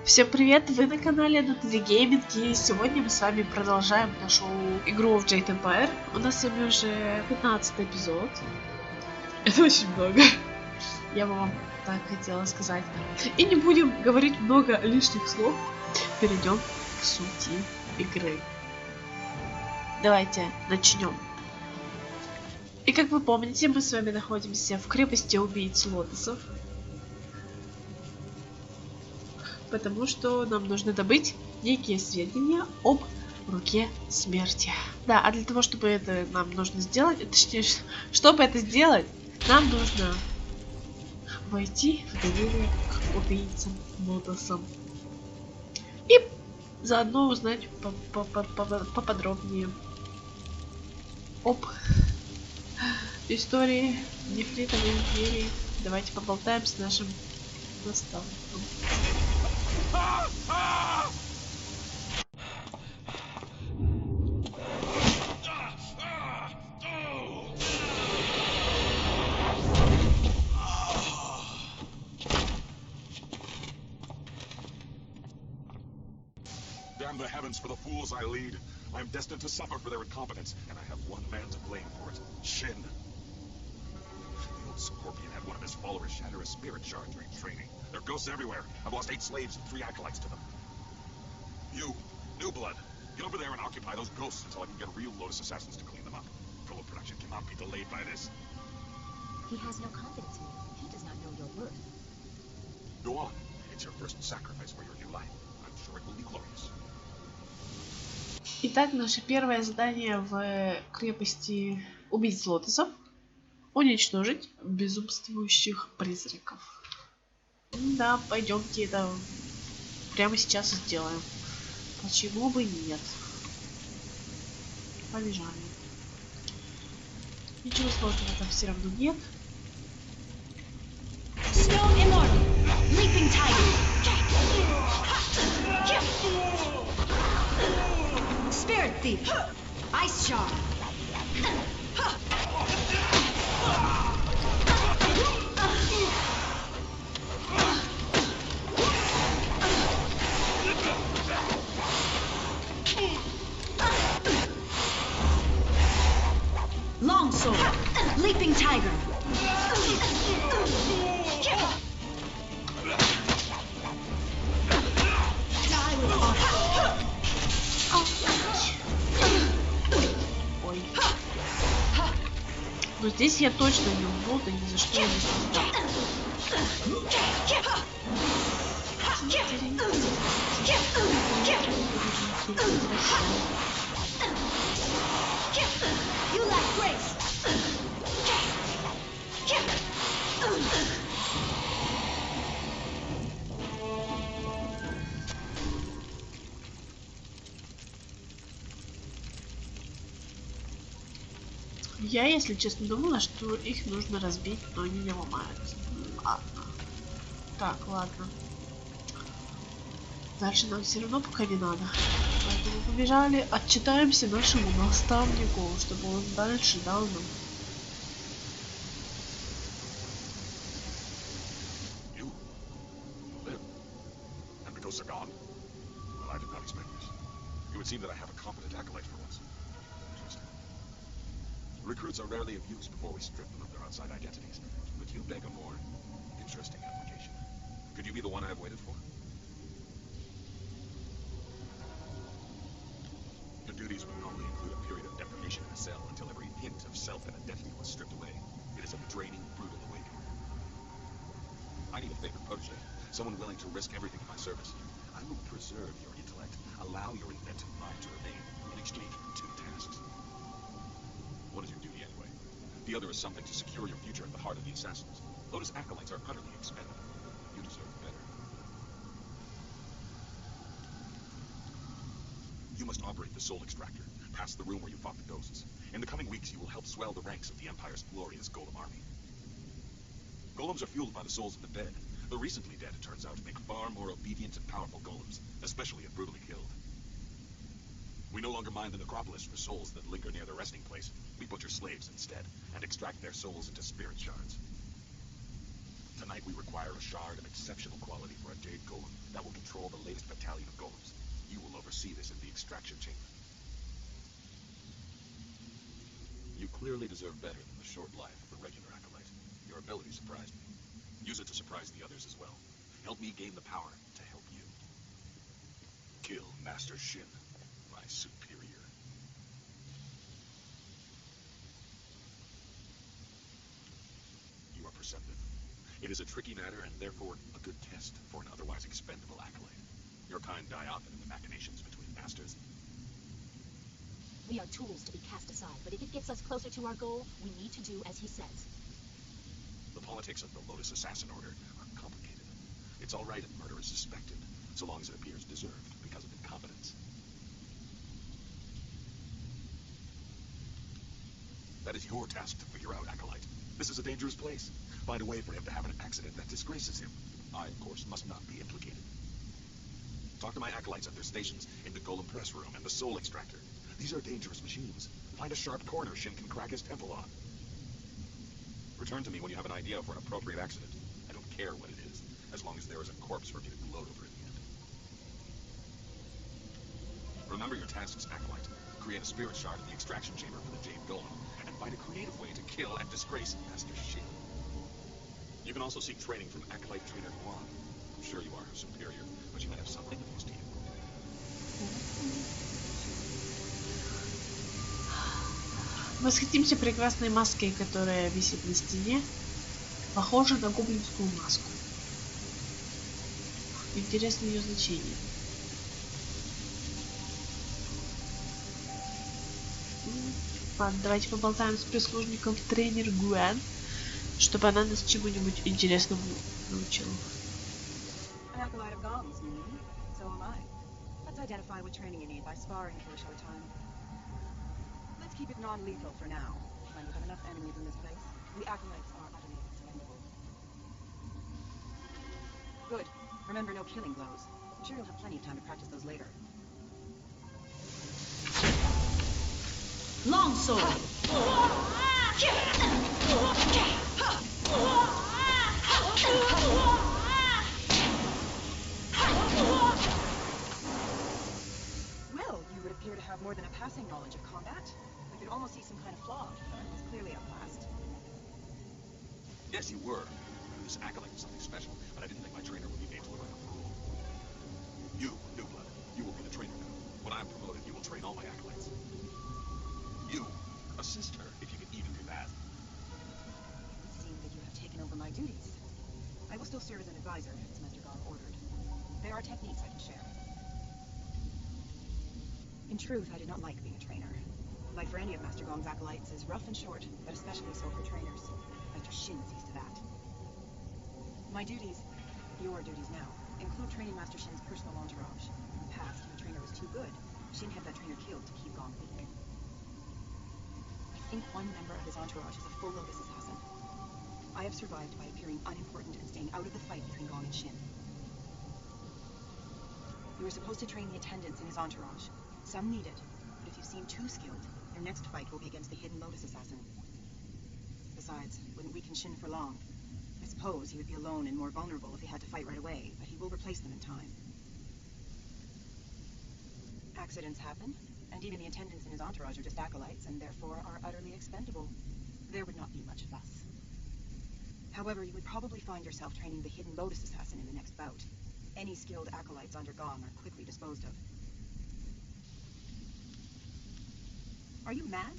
Всем привет! Вы на канале Гейминг, и сегодня мы с вами продолжаем нашу игру в Jade Empire. У нас с вами уже 15 эпизод. Это очень много. Я бы вам так хотела сказать. И не будем говорить много лишних слов. Перейдем к сути игры. Давайте начнем. И как вы помните, мы с вами находимся в крепости Убийц-Лотосов. Потому что нам нужно добыть некие сведения об руке смерти. Да, а для того, чтобы это нам нужно сделать, точнее, чтобы это сделать, нам нужно войти в доверие к убийцам-Лотосам. И заодно узнать поподробнее об истории Нефритовой империи. Давайте поболтаем с нашим наставником. Damn the heavens for the fools I lead. I am destined to suffer for their incompetence, and I have one man to blame for it. Shin. The old Scorpion had one of his followers shatter a spirit shard during training. There are ghosts everywhere. I've lost 8 slaves and 3 acolytes to them. You, New Blood, get over there and occupy those ghosts until I can get real Lotus assassins to clean them up. Prolo production cannot be delayed by this. He has no confidence in you. He does not know your worth. Go on. It's your first sacrifice for your new life. I'm sure it will be glorious. Итак, наше первое задание в крепости Убийц-Лотосов — уничтожить безумствующих призраков. Да, пойдемте это прямо сейчас сделаем. Почему бы нет? Побежали. Ничего сложного там все равно нет. Spirit Thief! Ice Shard! Long Sword! Leaping Tiger! Die with honor! Ой. Но здесь я точно не умру, да ни за что не создам. Я, если честно, думала, что их нужно разбить, но они не ломаются. Ладно. Так, ладно. Дальше нам все равно пока не надо. Поэтому побежали, отчитаемся нашему наставнику, чтобы он дальше дал нам. Recruits are rarely of use before we strip them of their outside identities, but you beg a more interesting application. Could you be the one I have waited for? Your duties would normally include a period of deprivation in a cell until every hint of self and identity was stripped away. It is a draining, brutal awakening. I need a favorite protege, someone willing to risk everything in my service. I will preserve your intellect, allow your inventive mind to remain, in exchange for 2 tasks. What is your duty anyway? The other is something to secure your future at the heart of the assassins. Lotus acolytes are utterly expendable. You deserve better. You must operate the soul extractor, past the room where you fought the ghosts. In the coming weeks, you will help swell the ranks of the Empire's glorious Golem army. Golems are fueled by the souls of the dead. The recently dead, it turns out, make far more obedient and powerful golems, especially if brutally killed. We no longer mind the necropolis for souls that linger near the resting place. We butcher slaves instead, and extract their souls into spirit shards. Tonight we require require a shard of exceptional quality for a Jade Golem that will control the latest battalion of golems. You will oversee this in the extraction chamber. You clearly deserve better than the short life of a regular acolyte. Your ability surprised me. Use it to surprise the others as well. Help me gain the power to help you. Kill Master Shin, my superior. You are perceptive. It is a tricky matter and therefore a good test for an otherwise expendable acolyte. Your kind die often in the machinations between masters. We are tools to be cast aside, but if it gets us closer to our goal, we need to do as he says. The politics of the Lotus Assassin Order are complicated. It's all right if murder is suspected, so long as it appears deserved because of incompetence. That is your task to figure out, Acolyte. This is a dangerous place. Find a way for him to have an accident that disgraces him. I, of course, must not be implicated. Talk to my acolytes at their stations in the Golem Press Room and the Soul Extractor. These are dangerous machines. Find a sharp corner Shin can crack his temple on. Return to me when you have an idea for an appropriate accident. I don't care what it is, as long as there is a corpse for me to gloat over in the end. Remember your tasks, Acolyte. Create a spirit shard in the extraction chamber for the Jade Golem, and find a creative way to kill and disgrace Master Shin. You can also seek training from Acolyte Trainer Guan. I'm sure you are her superior, but you might have something of use to you. Восхитимся прекрасной маской, которая висит на стене. Похожа на гоблинскую маску. Интересно ее значение. Ладно, давайте поболтаем с прислужником тренер Гуэн, чтобы она нас чему-нибудь интересному научила. An acolyte of Gom's, you mean? So am I. Let's identify what training you need by sparring for a short time. Let's keep it non-lethal for now. When we have enough enemies in this place, the acolytes are utterly expendable. Good. Remember, no killing blows. I'm sure you'll have plenty of time to practice those later. Long sword. Well, you would appear to have more than a passing knowledge of combat. I could almost see some kind of flaw, but it was clearly outclassed. Yes, you were. This acolyte was something special, but I didn't think my trainer would be made to look like a fool. You, new blood, you will be the trainer now. When I'm promoted, you will train all my acolytes. You, assist her, if you can even do that. It seems that you have taken over my duties. I will still serve as an advisor, as Master Gong ordered. There are techniques I can share. In truth, I did not like being a trainer. Life for any of Master Gong's acolytes is rough and short, but especially so for trainers. Master Shin sees to that. My duties, your duties now, include training Master Shin's personal entourage. In the past, when a trainer was too good, Shin had that trainer killed to keep Gong weak. I think one member of his entourage is a full Lotus assassin. I have survived by appearing unimportant and staying out of the fight between Gong and Shin. You are supposed to train the attendants in his entourage. Some need it, but if you seem too skilled, your next fight will be against the hidden Lotus assassin. Besides, it wouldn't weaken Shin for long. I suppose he would be alone and more vulnerable if he had to fight right away, but he will replace them in time. Accidents happen, and even the attendants in his entourage are just acolytes, and therefore are utterly expendable. There would not be much fuss. However, you would probably find yourself training the hidden Lotus assassin in the next bout. Any skilled acolytes under Gong are quickly disposed of. Are you mad?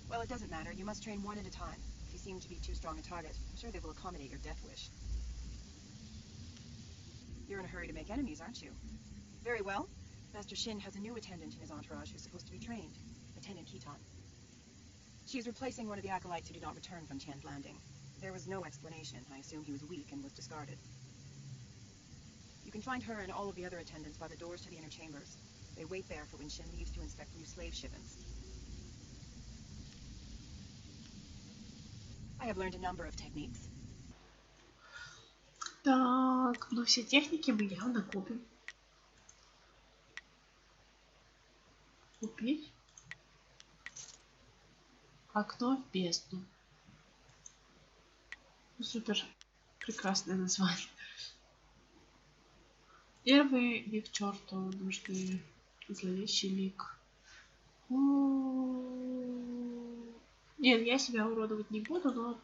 Well, it doesn't matter. You must train one at a time. If you seem to be too strong a target, I'm sure they will accommodate your death wish. You're in a hurry to make enemies, aren't you? Very well. Master Shin has a new attendant in his entourage who's supposed to be trained, Attendant Kitan. She is replacing one of the acolytes who did not return from Tian's Landing. There was no explanation. I assume he was weak and was discarded. You can find her and all of the other attendants by the doors to the inner chambers. They wait there for when Shin leaves to inspect new slave shipments. I have learned a number of techniques. Так, ну все техники мы явно купим. Купить. Окно в бездну. Супер. Прекрасное название. Первый не к черту нужны зловещий лик. Нет, я себя уродовать не буду, но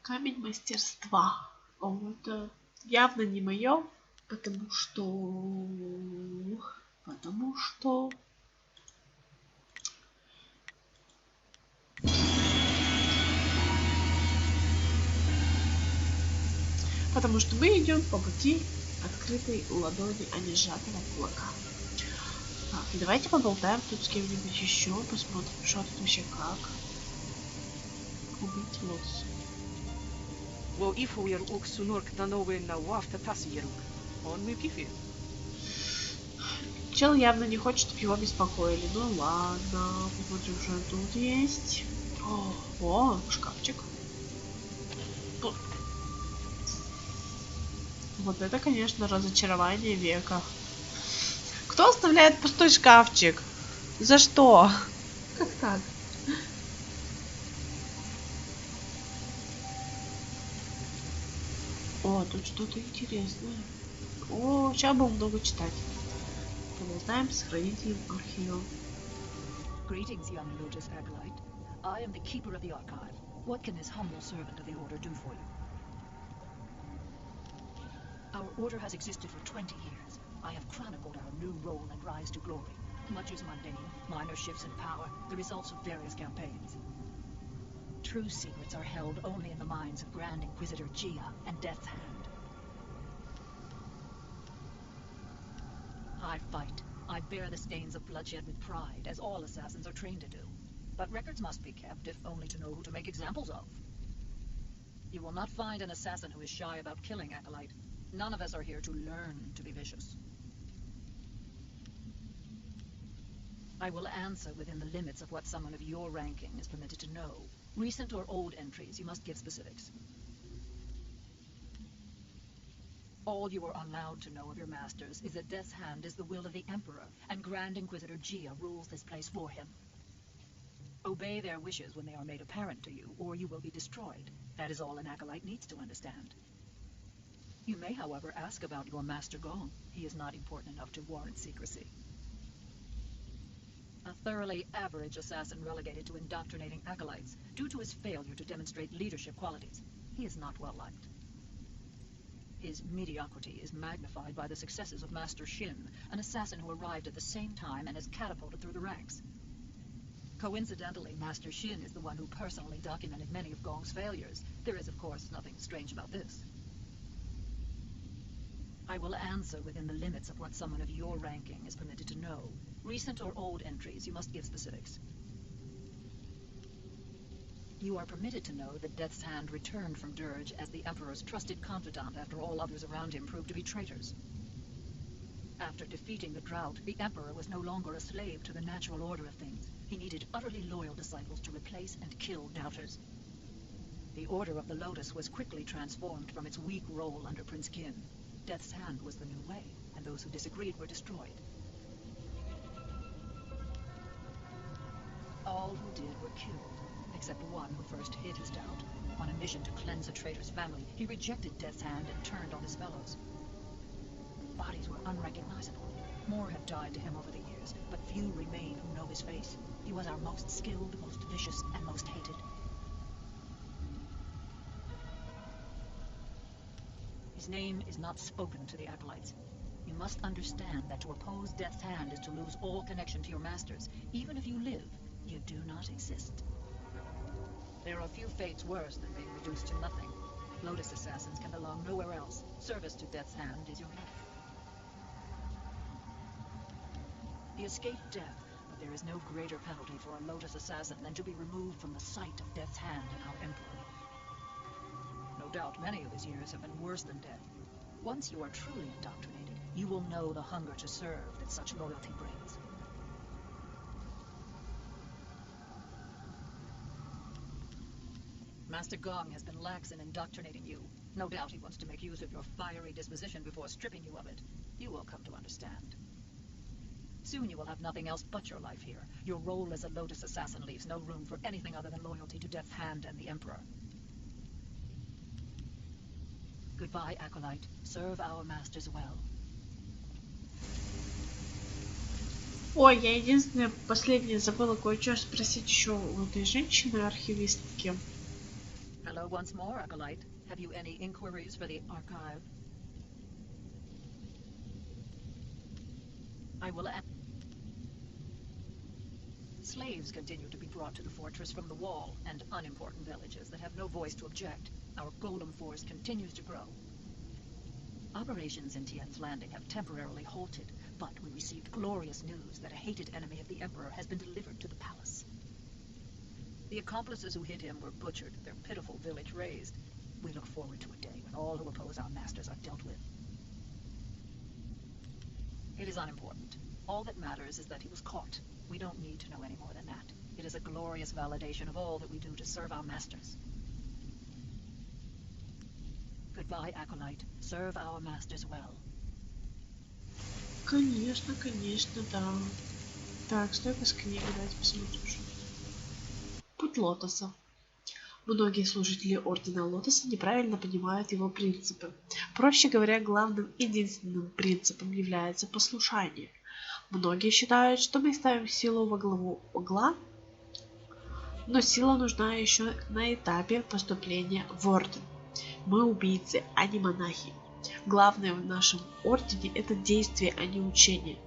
камень мастерства. Это явно не мое, потому что мы идем по пути открытой ладони, а не сжатого кулака. Так, и давайте поболтаем тут с кем-нибудь еще, посмотрим, что тут вообще как. Убийц-Лотосов. Чел явно не хочет, чтобы его беспокоили. Ну ладно, посмотрим, что тут есть. О, шкафчик. Вот это, конечно, разочарование века. Кто оставляет пустой шкафчик? За что? Как так? О, тут что-то интересное. О, сейчас будем много читать. Поболтаем с хранителем архива. Greetings, young Lotus Acolyte. I am the keeper of the archive. What can this humble servant of the order do for you? Our order has existed for 20 years. I have chronicled our new role and rise to glory. Much is mundane, minor shifts in power, the results of various campaigns. True secrets are held only in the minds of Grand Inquisitor Gia and Death's Hand. I fight. I bear the stains of bloodshed with pride, as all assassins are trained to do. But records must be kept, if only to know who to make examples of. You will not find an assassin who is shy about killing, Acolyte. None of us are here to learn to be vicious. I will answer within the limits of what someone of your ranking is permitted to know. Recent or old entries, you must give specifics. All you are allowed to know of your masters is that Death's Hand is the will of the Emperor, and Grand Inquisitor Gia rules this place for him. Obey their wishes when they are made apparent to you, or you will be destroyed. That is all an Acolyte needs to understand. You may, however, ask about your Master Gong. He is not important enough to warrant secrecy. A thoroughly average assassin relegated to indoctrinating acolytes due to his failure to demonstrate leadership qualities. He is not well liked. His mediocrity is magnified by the successes of Master Shin, an assassin who arrived at the same time and is catapulted through the ranks. Coincidentally, Master Shin is the one who personally documented many of Gong's failures. There is, of course, nothing strange about this. I will answer within the limits of what someone of your ranking is permitted to know. Recent or old entries, you must give specifics. You are permitted to know that Death's Hand returned from Dirge as the Emperor's trusted confidant after all others around him proved to be traitors. After defeating the Drought, the Emperor was no longer a slave to the natural order of things. He needed utterly loyal disciples to replace and kill doubters. The Order of the Lotus was quickly transformed from its weak role under Prince Qin. Death's Hand was the new way, and those who disagreed were destroyed. All who did were killed, except one who first hid his doubt. On a mission to cleanse a traitor's family, he rejected Death's Hand and turned on his fellows. Bodies were unrecognizable. More have died to him over the years, but few remain who know his face. He was our most skilled, most vicious, and most hated. His name is not spoken to the Acolytes. You must understand that to oppose Death's Hand is to lose all connection to your masters. Even if you live, you do not exist. There are few fates worse than being reduced to nothing. Lotus assassins can belong nowhere else. Service to Death's Hand is your life. He escaped death, but there is no greater penalty for a Lotus assassin than to be removed from the sight of Death's Hand and our Emperor. No doubt many of his years have been worse than death. Once you are truly indoctrinated, you will know the hunger to serve that such loyalty brings. Master Gong has been lax in indoctrinating you. No doubt he wants to make use of your fiery disposition before stripping you of it. You will come to understand. Soon you will have nothing else but your life here. Your role as a Lotus assassin leaves no room for anything other than loyalty to Death's Hand and the Emperor. Goodbye, acolyte. Serve our masters well. Ой, я единственное, последнее забыла кое-что спросить еще у этой женщины, архивистки. Hello once more, acolyte. Have you any inquiries for the archive? I will Slaves continue to be brought to the fortress from the wall and unimportant villages that have no voice to object. Our golem force continues to grow. Operations in Tien's Landing have temporarily halted, but we received glorious news that a hated enemy of the Emperor has been delivered to the palace. The accomplices who hid him were butchered, their pitiful village razed. We look forward to a day when all who oppose our masters are dealt with. It is unimportant. All that matters is that he was caught. We don't need to know any more than that. It is a glorious validation of all that we do to serve our masters. Goodbye, acolyte. Serve our masters well. Конечно, конечно, да. Так, стой-ка с книгой, давайте посмотрим, что. Путь Лотоса. Многие служители Ордена Лотоса неправильно понимают его принципы. Проще говоря, главным и единственным принципом является послушание. Многие считают, что мы ставим силу во главу угла, но сила нужна еще на этапе поступления в Орден. Мы убийцы, а не монахи. Главное в нашем Ордене это действие, а не учение.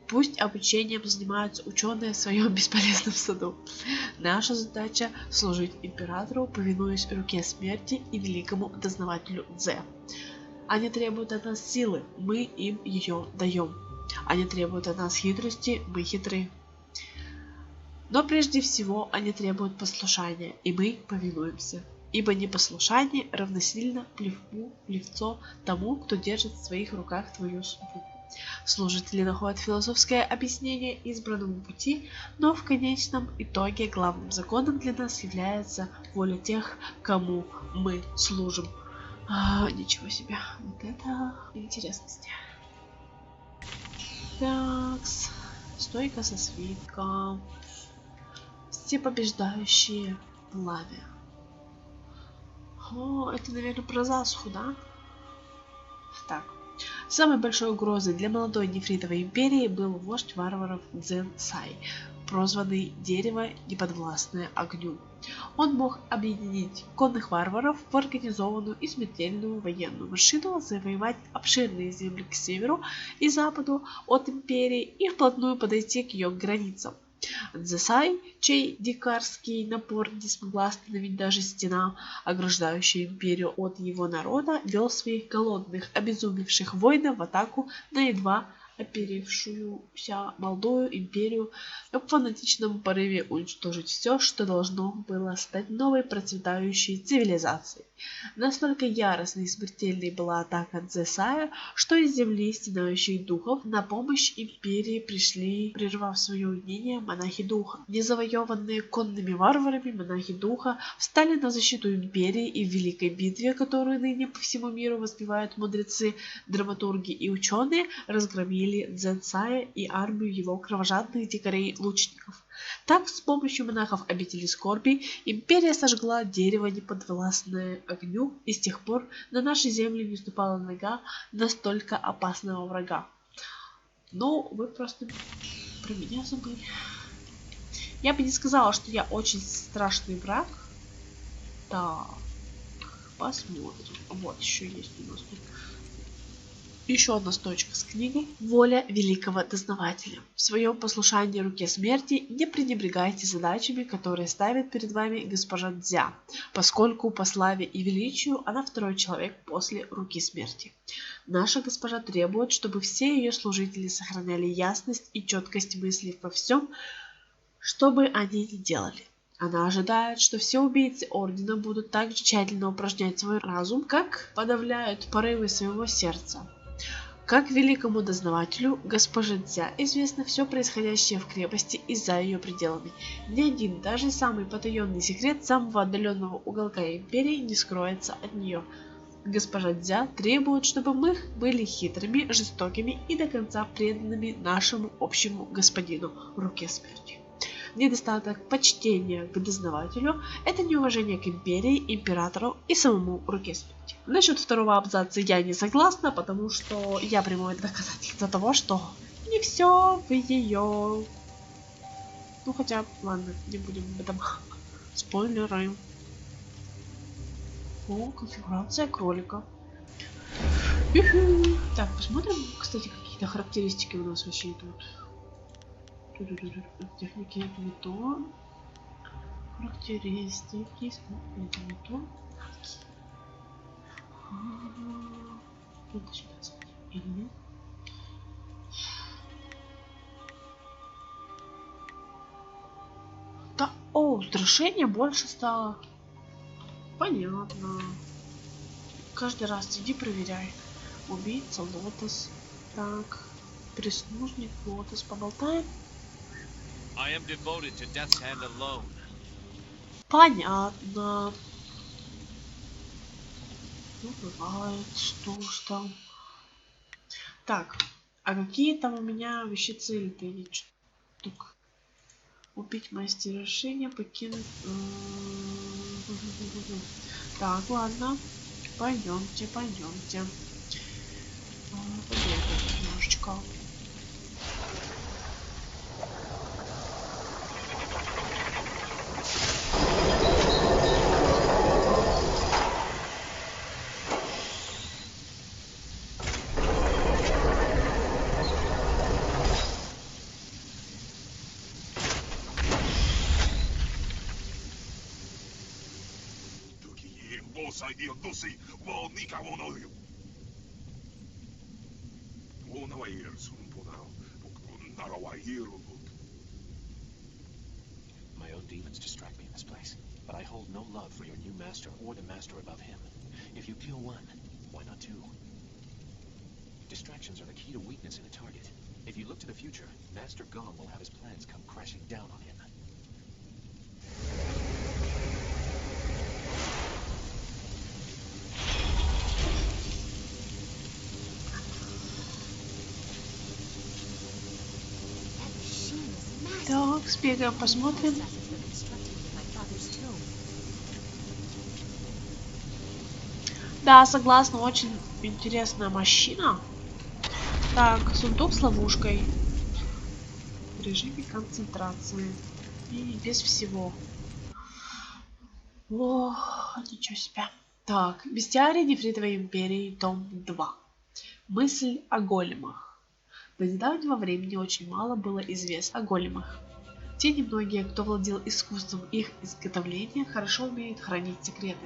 Пусть обучением занимаются ученые в своем бесполезном саду. Наша задача – служить императору, повинуясь руке смерти и великому дознавателю Дзе. Они требуют от нас силы, мы им ее даем. Они требуют от нас хитрости, мы хитры. Но прежде всего они требуют послушания, и мы повинуемся. Ибо непослушание равносильно плевцо тому, кто держит в своих руках твою судьбу. Служители находят философское объяснение избранному пути, но в конечном итоге главным законом для нас является воля тех, кому мы служим. Ничего себе, вот это интересности. Такс, стойка со свитком. Все побеждающие пламя. О, это, наверное, про засуху, да? Так. Самой большой угрозой для молодой нефритовой империи был вождь варваров Дзен Сай, прозванный Дерево, неподвластное огню. Он мог объединить конных варваров в организованную и смертельную военную машину, завоевать обширные земли к северу и западу от империи и вплотную подойти к ее границам. Дзесай, чей дикарский напор не смогла остановить даже стена, ограждающая империю от его народа, вел своих голодных, обезумевших воинов в атаку на едва оперившуюся молодую империю в фанатичном порыве уничтожить все, что должно было стать новой процветающей цивилизацией. Настолько яростной и смертельной была атака Дзесая, что из земли стенающих духов на помощь империи пришли, прервав свое уединение, монахи духа. Незавоеванные конными варварами монахи духа встали на защиту империи и в великой битве, которую ныне по всему миру воспевают мудрецы, драматурги и ученые, разгромили Дзенсая и армию его кровожадных дикарей-лучников. Так, с помощью монахов обители скорби, империя сожгла дерево, неподвластное огню, и с тех пор на нашей земле не ступала нога настолько опасного врага. Но вы просто про меня забыли. Я бы не сказала, что я очень страшный враг. Так, посмотрим. Вот, еще есть у нас тут. Еще одна строчка с книгой «Воля великого дознавателя». В своем послушании руке смерти не пренебрегайте задачами, которые ставит перед вами госпожа Дзя, поскольку по славе и величию она второй человек после руки смерти. Наша госпожа требует, чтобы все ее служители сохраняли ясность и четкость мыслей во всем, что бы они ни делали. Она ожидает, что все убийцы Ордена будут так же тщательно упражнять свой разум, как подавляют порывы своего сердца. Как великому дознавателю, госпоже Дзя, известно все происходящее в крепости и за ее пределами. Ни один, даже самый потаенный секрет самого отдаленного уголка империи не скроется от нее. Госпожа Дзя требует, чтобы мы были хитрыми, жестокими и до конца преданными нашему общему господину руке смерти. Недостаток почтения к дознавателю – это неуважение к империи, императору и самому руке смерти. Насчет второго абзаца я не согласна, потому что я прямое доказательство того, что не все в ее... Ну хотя, ладно, не будем об этом. Спойлеры. О, конфигурация кролика. Так, посмотрим, кстати, какие-то характеристики у нас вообще идут. Техники это не то. Характеристики это не то. Это сюда или нет? Да, о, устрашение больше стало. Понятно. Каждый раз иди проверяй. Убийца-Лотос. Так. Прислужник Лотос. Поболтаем. Понятно. Ну, бывает. Что уж там. Так. А какие там у меня вообще цели-то есть? Штук. Убить мастера решения, покинуть... Так, ладно. Пойдемте. Побегаем немножечко. My own demons distract me in this place, but I hold no love for your new master or the master above him. If you kill one, why not two? Distractions are the key to weakness in a target. If you look to the future, Master Gom will have his plans come crashing down on him. Так, сбегаем, посмотрим. Да, согласна, очень интересная машина. Так, сундук с ловушкой. В режиме концентрации. И без всего. О, ничего себе. Так, бестиарий Нефритовой империи, том 2. Мысль о големах. До недавнего времени очень мало было известно о големах. Те немногие, кто владел искусством их изготовления, хорошо умеют хранить секреты.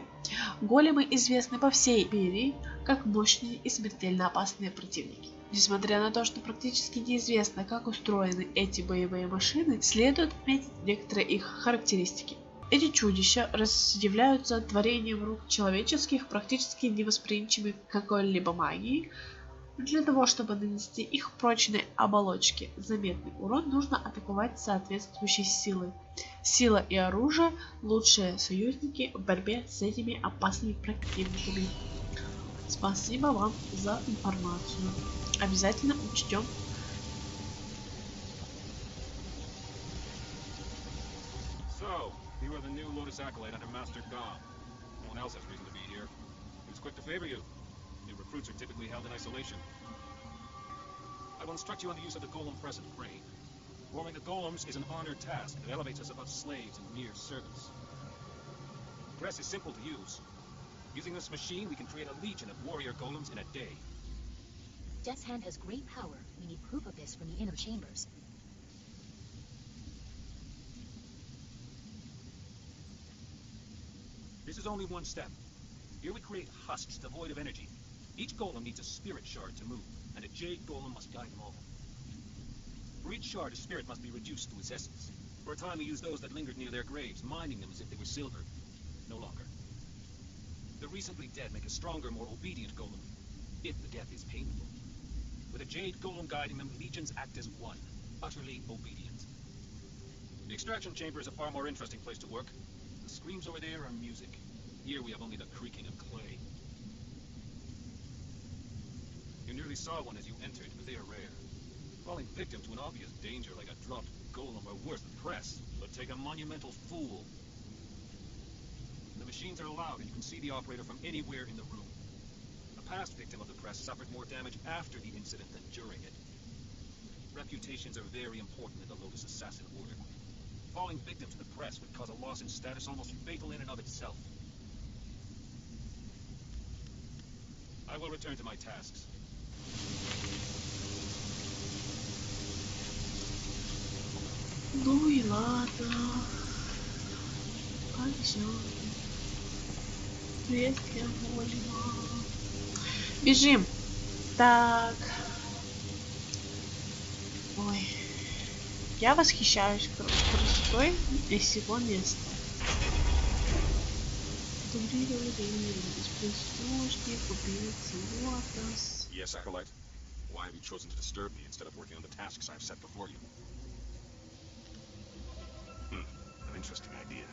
Големы известны по всей империи как мощные и смертельно опасные противники. Несмотря на то, что практически неизвестно, как устроены эти боевые машины, следует отметить некоторые их характеристики. Эти чудища являются творением рук человеческих, практически невосприимчивыми к какой-либо магии. Для того, чтобы нанести их прочной оболочке заметный урон, нужно атаковать соответствующей силой. Сила и оружие – лучшие союзники в борьбе с этими опасными противниками. Спасибо вам за информацию. Обязательно учтем. So, you are the new Lotus Acolyte under Master Gom. No one else has reason to be here. He was quick to favor you. New recruits are typically held in isolation. I will instruct you on the use of the golem press and brain. Forming the golems is an honored task that elevates us above slaves and mere servants. The press is simple to use. Using this machine, we can create a legion of warrior golems in a day. Death's Hand has great power. We need proof of this from the inner chambers. This is only one step. Here we create husks devoid of energy. Each golem needs a spirit shard to move, and a jade golem must guide them all. For each shard, a spirit must be reduced to its essence. For a time, we used those that lingered near their graves, mining them as if they were silver. No longer. The recently dead make a stronger, more obedient golem, if the death is painful. With a jade golem guiding them, legions act as one, utterly obedient. The extraction chamber is a far more interesting place to work. The screams over there are music. Here we have only the creaking of clay. You nearly saw one as you entered, but they are rare. Falling victim to an obvious danger like a dropped golem are worth the press, but take a monumental fool. The machines are loud, and you can see the operator from anywhere in the room. A past victim of the press suffered more damage after the incident than during it. Reputations are very important in the Lotus Assassin Order. Falling victim to the press would cause a loss in status almost fatal in and of itself. I will return to my tasks. Ну и ладно. Пойдем. Если можно. Бежим. Так. Ой. Я восхищаюсь красотой всего места. Убийц-Лотосов. Yes, Acolyte. Why have you chosen to disturb me instead of working on the tasks I've set before you? An interesting idea.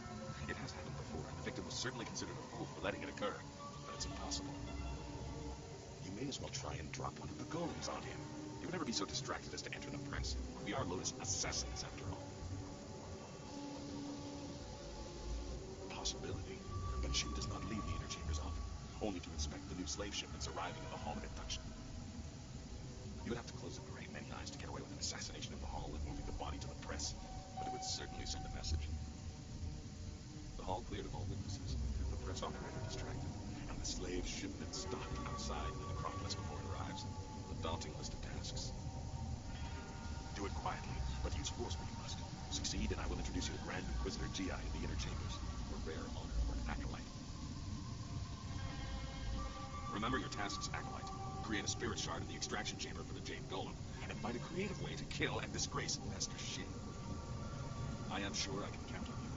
It has happened before, and the victim was certainly considered a fool for letting it occur. But it's impossible. You may as well try and drop one of the golems on him. You would never be so distracted as to enter the press. We are Lotus assassins, after all. Possibility. But Shin does not leave the inner chambers often, only to inspect the new slave shipments arriving in the hall of induction. You would have to close a great many eyes to get away with an assassination in the hall and moving the body to the press, but it would certainly send a message. The hall cleared of all witnesses, the press operator distracted, and the slave shipment stopped outside the necropolis before it arrives. A daunting list of tasks. Do it quietly, but use force when you must. Succeed, and I will introduce you to Grand Inquisitor Gi in the inner chambers. A rare honor for an acolyte. Remember your tasks, acolyte. Create a spirit shard in the extraction chamber for the Jade Golem, and find a creative way to kill and disgrace Master Shin. I am sure I can count on you.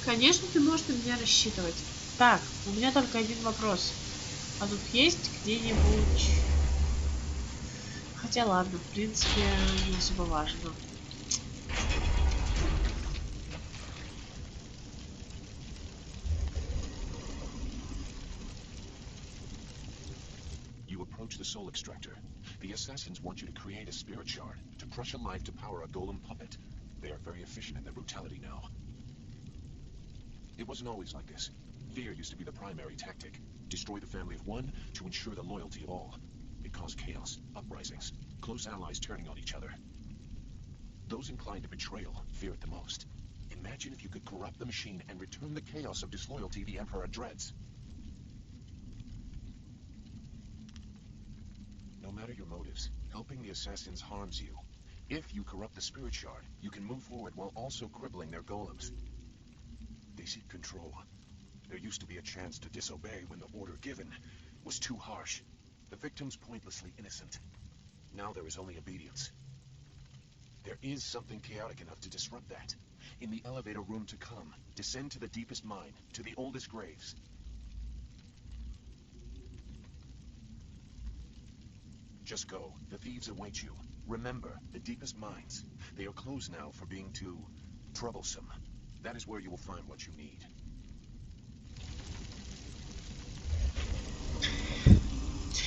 Конечно, ты можешь на меня рассчитывать. Так, у меня только один вопрос. А тут есть где-нибудь... Хотя ладно, в принципе, не особо важно. You approach the soul extractor. The assassins want you to create a spirit shard to crush a life to power a golem puppet. They are very efficient in their brutality now. It wasn't always like this. Fear used to be the primary tactic. Destroy the family of one to ensure the loyalty of all. It caused chaos, uprisings, close allies turning on each other. Those inclined to betrayal fear it the most. Imagine if you could corrupt the machine and return the chaos of disloyalty the Emperor dreads. No matter your motives, helping the assassins harms you. If you corrupt the spirit shard, you can move forward while also crippling their golems. They seek control. There used to be a chance to disobey when the order given was too harsh. The victims pointlessly innocent. Now there is only obedience. There is something chaotic enough to disrupt that. In the elevator room to come, descend to the deepest mine, to the oldest graves. Just go. The thieves await you. Remember, the deepest mines. They are closed now for being too troublesome. That is where you will find what you need.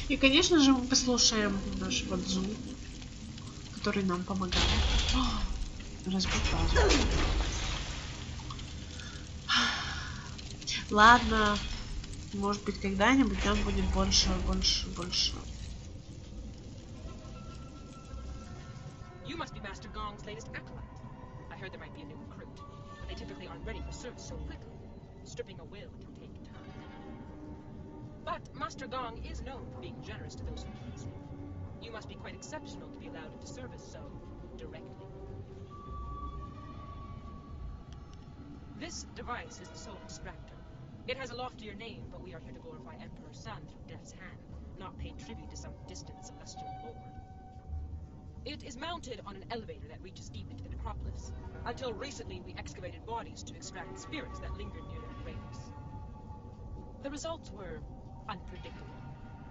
И, конечно же, мы послушаем нашего Дзу, который нам помогает. Разбить базу. Ладно, может быть, когда-нибудь нам будет больше. You must be Master Gong's latest acolyte. I heard there might be a new recruit, but they typically aren't ready for service so quickly. Stripping a will can take time. But Master Gong is known for being generous to those who please him. You must be quite exceptional to be allowed into service so directly. This device is the Soul Extractor. It has a loftier name, but we are here to glorify Emperor Sun through Death's Hand, not pay tribute to some distant celestial lord. It is mounted on an elevator that reaches deep into the necropolis. Until recently, we excavated bodies to extract spirits that lingered near their graves. The results were unpredictable.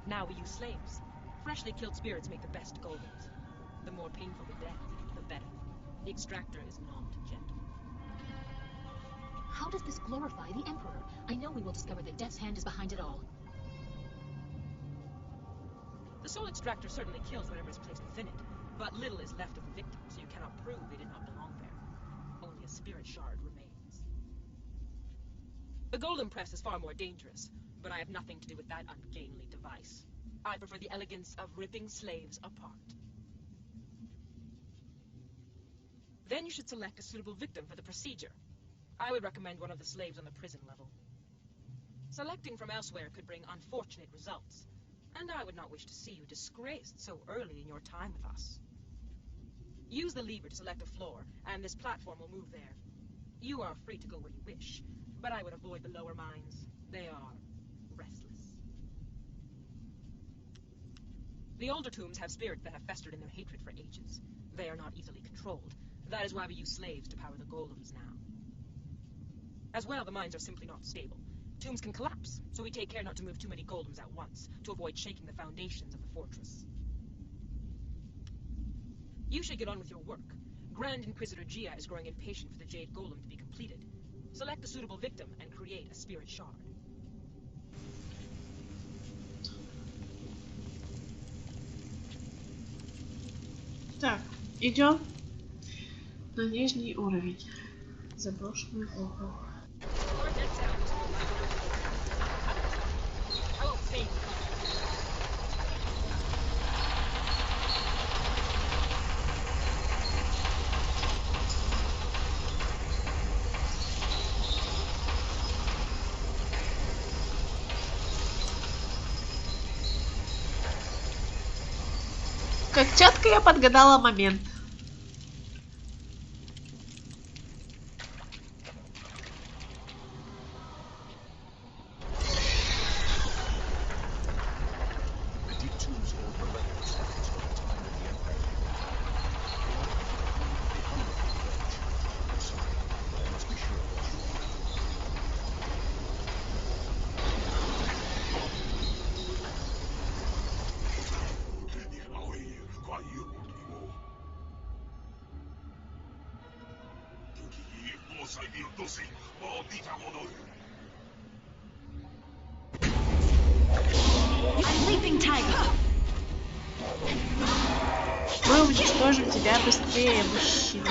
Now we use slaves. Freshly killed spirits make the best golems. The more painful the death, the better. The extractor is not gentle. How does this glorify the Emperor? I know we will discover that Death's Hand is behind it all. The The soul extractor certainly kills whatever is placed within it, but little is left of the victim, so you cannot prove they did not belong there. Only a spirit shard remains. The golem press is far more dangerous, but I have nothing to do with that ungainly device. I prefer the elegance of ripping slaves apart. Then you should select a suitable victim for the procedure. I would recommend one of the slaves on the prison level. Selecting from elsewhere could bring unfortunate results, and I would not wish to see you disgraced so early in your time with us. Use the lever to select a floor, and this platform will move there. You are free to go where you wish, but I would avoid the lower mines. They are restless. The older tombs have spirits that have festered in their hatred for ages. They are not easily controlled. That is why we use slaves to power the golems now. As well, the mines are simply not stable. Tombs can collapse, so we take care not to move too many golems at once, to avoid shaking the foundations of the fortress. You should get on with your work. Grand Inquisitor Gia is growing impatient for the Jade Golem to be completed. Select a suitable victim and create a spirit shard. Так, идем на нижний уровень. Заброшенный округ. Как четко я подгадала момент. Мы уничтожим тебя быстрее, мужчина.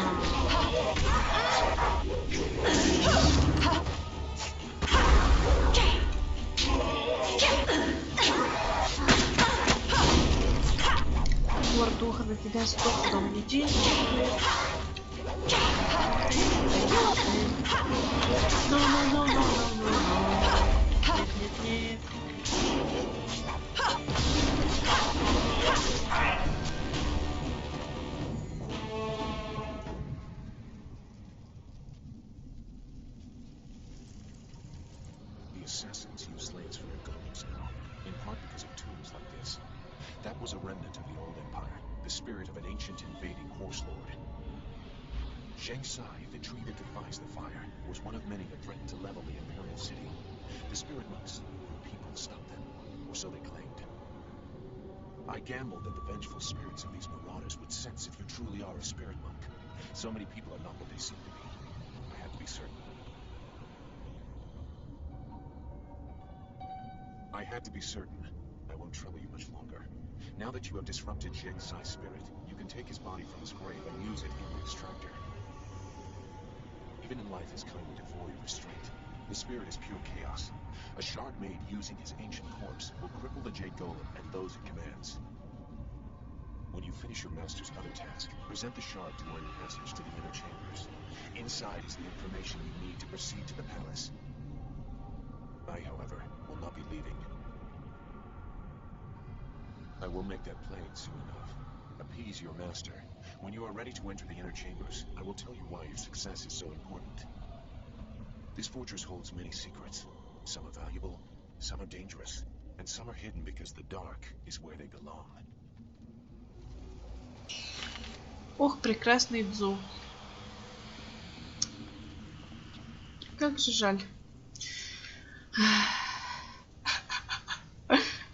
Двор духа на тебя столько не действует. Нет. The assassins use slaves for their golems now, in part because of tombs like this. That was a remnant of the old empire, the spirit of an ancient invading horse lord. Zheng Sai, the tree that defies the fire, was one of many that threatened to level the imperial city. The spirit monks, people stopped them, or so they claimed. I gambled that the vengeful spirits of these marauders would sense if you truly are a spirit monk. So many people are not what they seem to be. I had to be certain. I won't trouble you much longer. Now that you have disrupted Zheng Sai's spirit, you can take his body from his grave and use it in the extractor. Even in life is kind of devoid of restraint. The spirit is pure chaos. A shard made using his ancient corpse will cripple the Jade Golem and those it commands. When you finish your master's other task, present the shard to learn the passage to the inner chambers. Inside is the information you need to proceed to the palace. I, however, will not be leaving. I will make that plain soon enough. Appease your master. When you are ready to enter the inner chambers, I will tell you why your success is so important. This fortress holds many secrets. Some are valuable, some are dangerous, and some are hidden because the dark is where they belong. Ох, прекрасный Дзу. Как же жаль.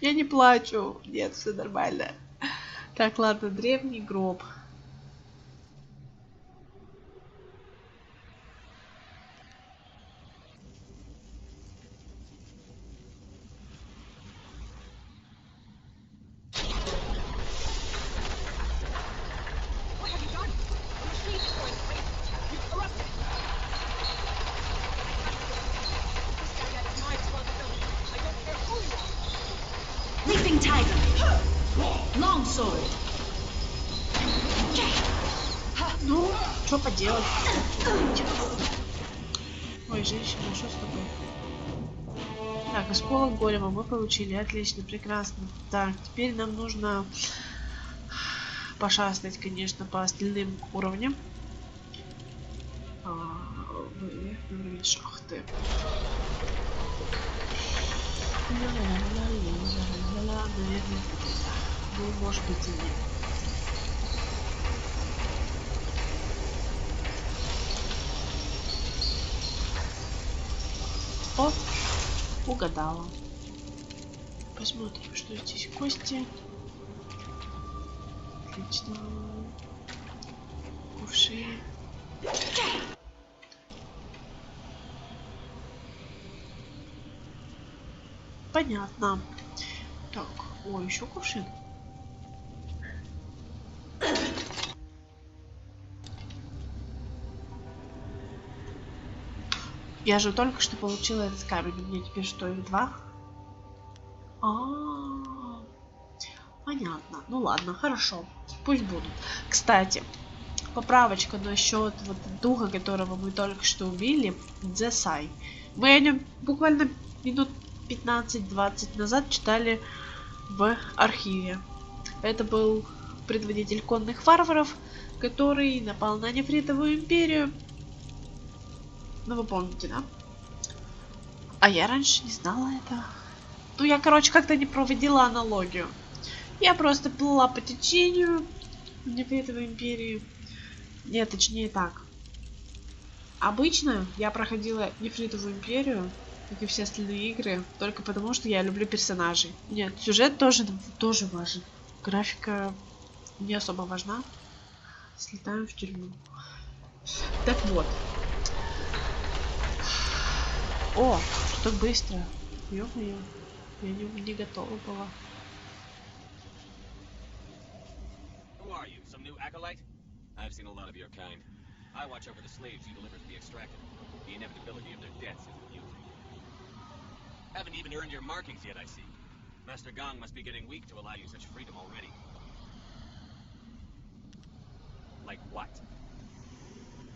Я не плачу. Нет, все нормально. Так, ладно, древний гроб. Ну, что поделать? Ой, женщина, что с тобой? Так, осколок голема мы получили. Отлично, прекрасно. Так, теперь нам нужно пошастать, конечно, по остальным уровням. Уровень шахты. Наверное, ну, может быть и нет. О, угадала. Посмотрим, что здесь. Кости. Отлично. Кувшин. Понятно. Так, о, еще кувшин. Я же только что получила этот камень. У меня теперь что, их 2? Понятно. Ну ладно, хорошо. Пусть будут. Кстати, поправочка насчет вот духа, которого мы только что убили. Дзесай. Мы о нем буквально минут 15-20 назад читали в архиве. Это был предводитель конных варваров, который напал на нефритовую империю. Ну, вы помните, да? А я раньше не знала этого. Ну, я, короче, как-то не проводила аналогию. Я просто плыла по течению нефритовой империи. Нет, точнее так. Обычно я проходила нефритовую империю, как и все остальные игры, только потому, что я люблю персонажей. Нет, сюжет тоже важен. Графика не особо важна. Слетаем в тюрьму. Так вот. О, что так быстро. Ё-моё. Я не готова была. I've seen a lot of your kind. I watch over the slaves you deliver to be extracted. The inevitability of their deaths is amusing. Haven't even earned your markings yet, I see. Master Gong must be getting weak to allow you such freedom already. Like what?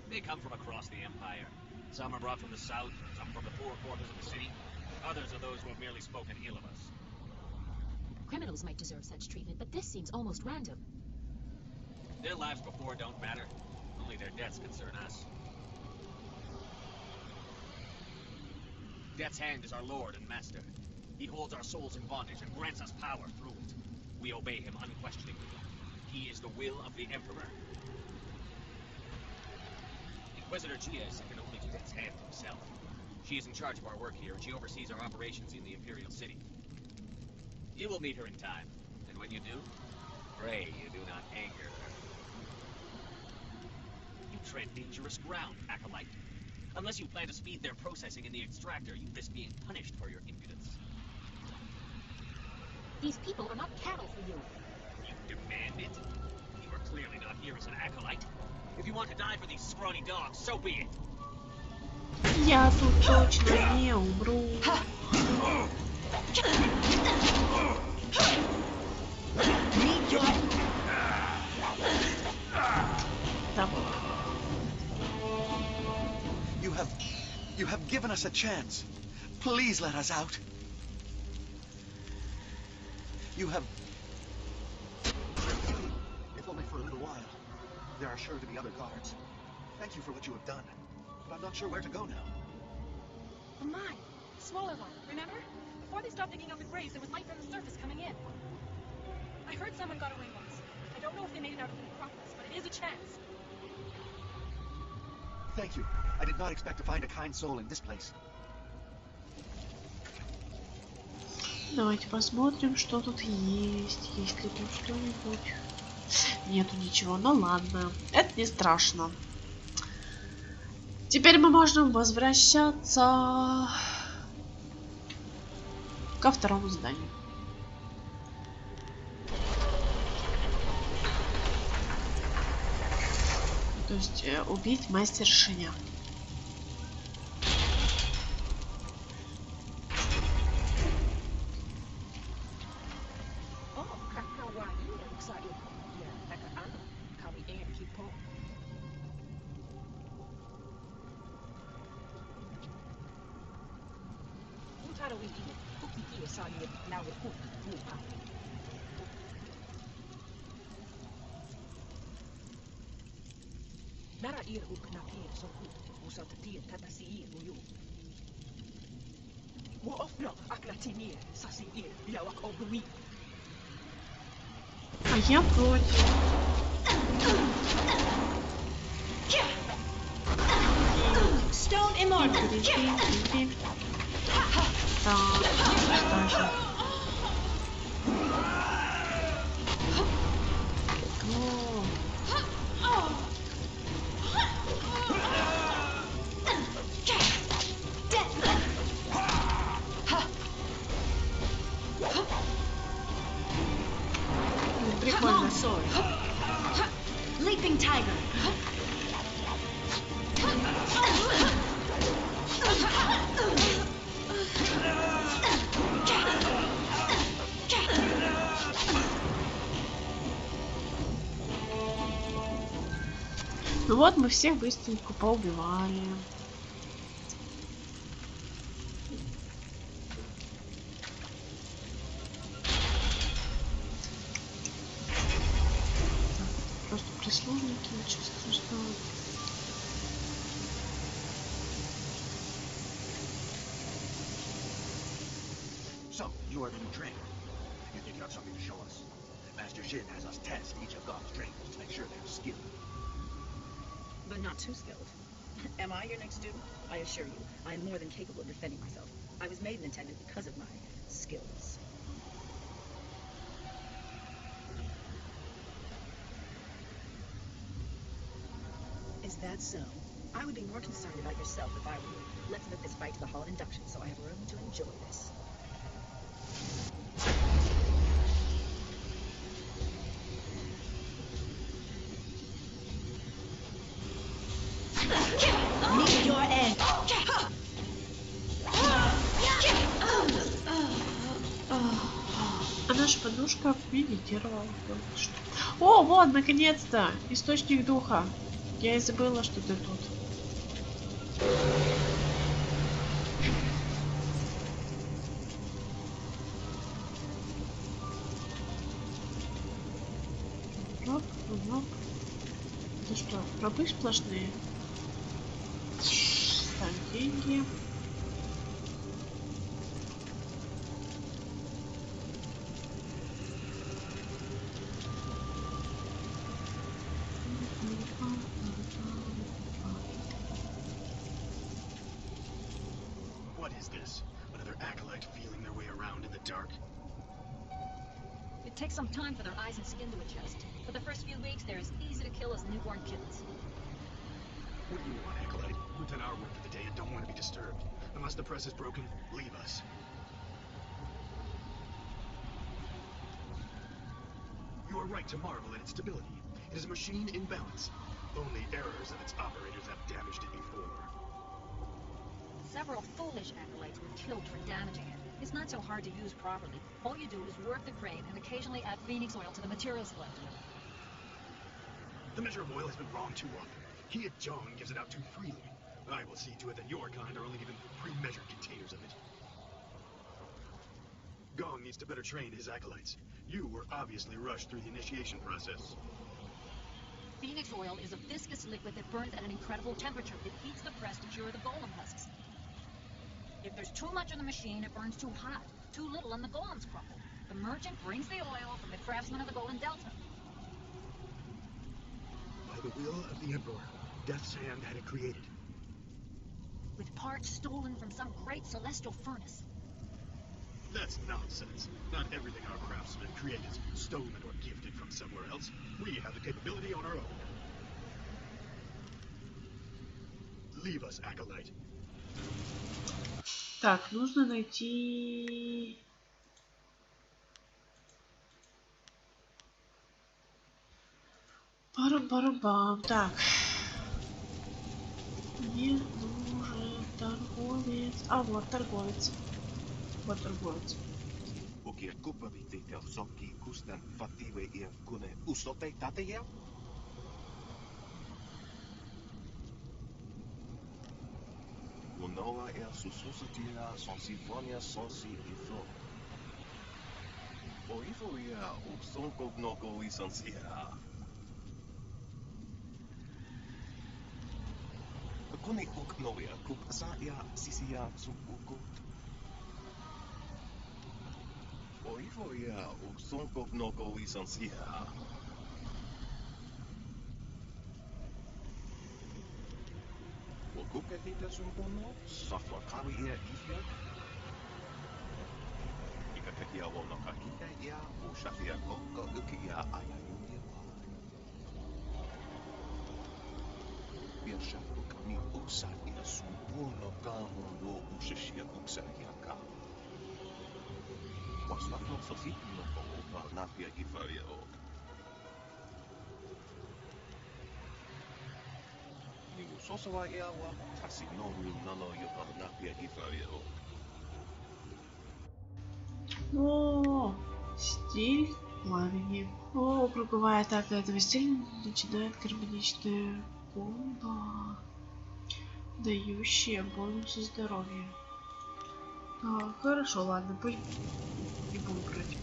They come from across the Empire. Some are brought from the south, some from the poor quarters of the city. Others are those who have merely spoken ill of us. Criminals might deserve such treatment, but this seems almost random. Their lives before don't matter. Only their deaths concern us. Death's hand is our lord and master. He holds our souls in bondage and grants us power through it. We obey him unquestioningly. He is the will of the Emperor. Inquisitor Gia is second only to Death's hand himself. She is in charge of our work here, and she oversees our operations in the Imperial City. You will meet her in time, and when you do, pray you do not anger her. You tread dangerous ground, Acolyte. Unless you plan to speed their processing in the extractor, you risk being punished for your impudence. These people are not cattle for you. You demand it? You are clearly not here as an Acolyte. If you want to die for these scrawny dogs, so be it. Я тут точно не умру. You have given us a chance. Please let us out. You have... If only for a little while. There are sure to be other guards. Thank you for what you have done. But I'm not sure where to go now. Oh my! The smaller one, remember? Before they stopped digging up the graves, there was light from the surface coming in. I heard someone got away once. I don't know if they made it out of the necropolis, but it is a chance. Thank you. I did not expect to find a kind soul in this place. Давайте посмотрим, что тут есть. Есть ли тут что-нибудь? Нету ничего. Ну ладно. Это не страшно. Теперь мы можем возвращаться ко второму зданию. То есть убить мастершиня. А я против. Stone immortal. Так, кстати. Прикольно. Leaping tiger. Ну вот, мы всех быстренько поубивали. Просто прислужники, ничего страшного. So, you are the new trainer. You think you have something to show us? Master Shin has us test each of God's trainers to make sure they're skilled. But not too skilled. Am I your next student? I assure you, I am more than capable of defending myself. I was made an attendant because of my skills. Is that so? I would be more concerned about yourself if I were you. Let's move this fight to the hall of induction so I have room to enjoy this. Meet your end. А наша подружка медитировала. О, вот, наконец-то! Источник духа. Я и забыла, что ты тут. Роб, роб. Это что, рабы сплошные? Так, деньги. What is this? Another acolyte feeling their way around in the dark? It takes some time for their eyes and skin to adjust. For the first few weeks, they're as easy to kill as newborn kittens. What do you want, acolyte? We've done our work for the day and don't want to be disturbed. Unless the press is broken, leave us. You are right to marvel at its stability. It is a machine in balance. Only errors of its operators have damaged it before. Several foolish acolytes were killed for damaging it. It's not so hard to use properly. All you do is work the crane and occasionally add phoenix oil to the materials left. The measure of oil has been wrong too often. He Jong gives it out too freely. I will see to it that your kind are only given pre-measured containers of it. Gong needs to better train his acolytes. You were obviously rushed through the initiation process. Phoenix oil is a viscous liquid that burns at an incredible temperature. It heats the press to cure the golem husks. If there's too much in the machine, it burns too hot. Too little and the golems crumble. The merchant brings the oil from the craftsman of the Golden Delta. By the will of the Emperor, Death's Hand had it created. With parts stolen from some great celestial furnace. That's nonsense. Not everything our craftsmen create is stolen or gifted from somewhere else. We have the capability on our own. Leave us, acolyte. Так, нужно найти... Барабам. Так. Мне нужен торговец. А, вот торговец. Вот торговец. О, стиль пламени. О, круговая атака этого стиля начинает гармоничная комбо, дающая бонусы здоровья. А, хорошо, ладно, пусть не буду против.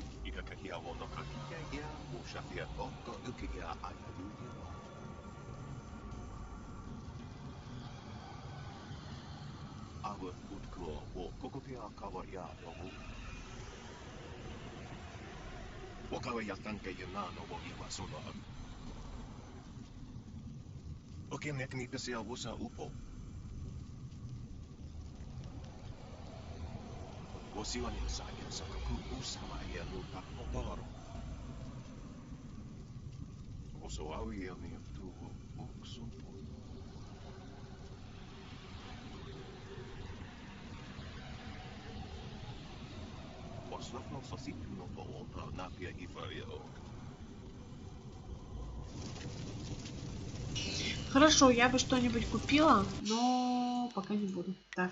Хорошо, я бы что-нибудь купила, но пока не буду. Так.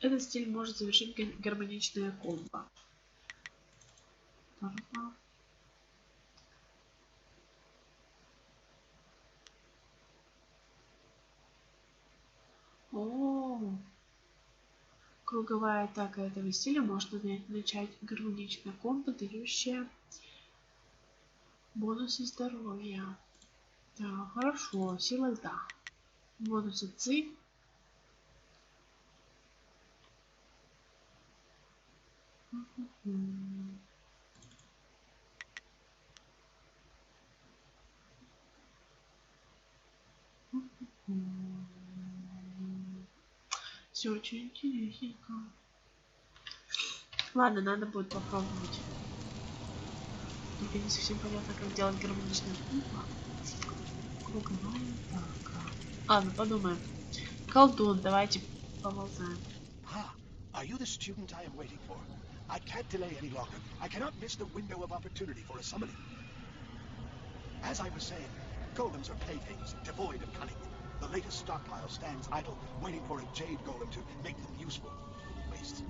Этот стиль может завершить гармоничное комбо. О, круговая атака этого стиля может начать гармоничное комбо, дающее бонусы здоровья. Да, хорошо, сила льда. Бонусы ци. Все очень интересненько. Ладно, надо будет попробовать. Только не совсем понятно, как делать гармоничную комбо. Круговая атака. Ладно, подумаем. Колдун, давайте поболтаем. Are you the student I am waiting for? I can't delay any longer. I cannot miss the window of opportunity for a summoning. As I was saying, golems are playthings, devoid of cunning. The latest stockpile stands idle, waiting for a jade golem to make them useful. Wastes.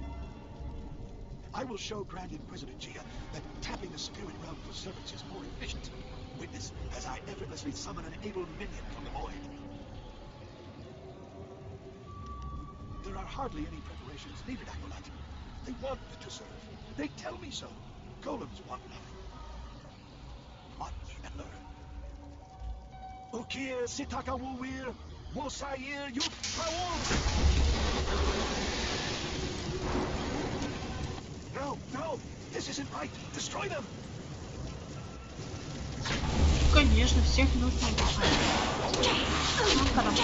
I will show Grand Inquisitor Gia that tapping the spirit realm for servants is more efficient. Witness as I effortlessly summon an able minion from the void. There are hardly any preparations needed, Acolyte. They want to serve. They tell me so. Golems want nothing. Much ever. Ukir Sitaka Wuwir, Wosair Yuk No, no, this isn't right. Destroy them. Конечно, всех нужно убивать. Ну, хорошо.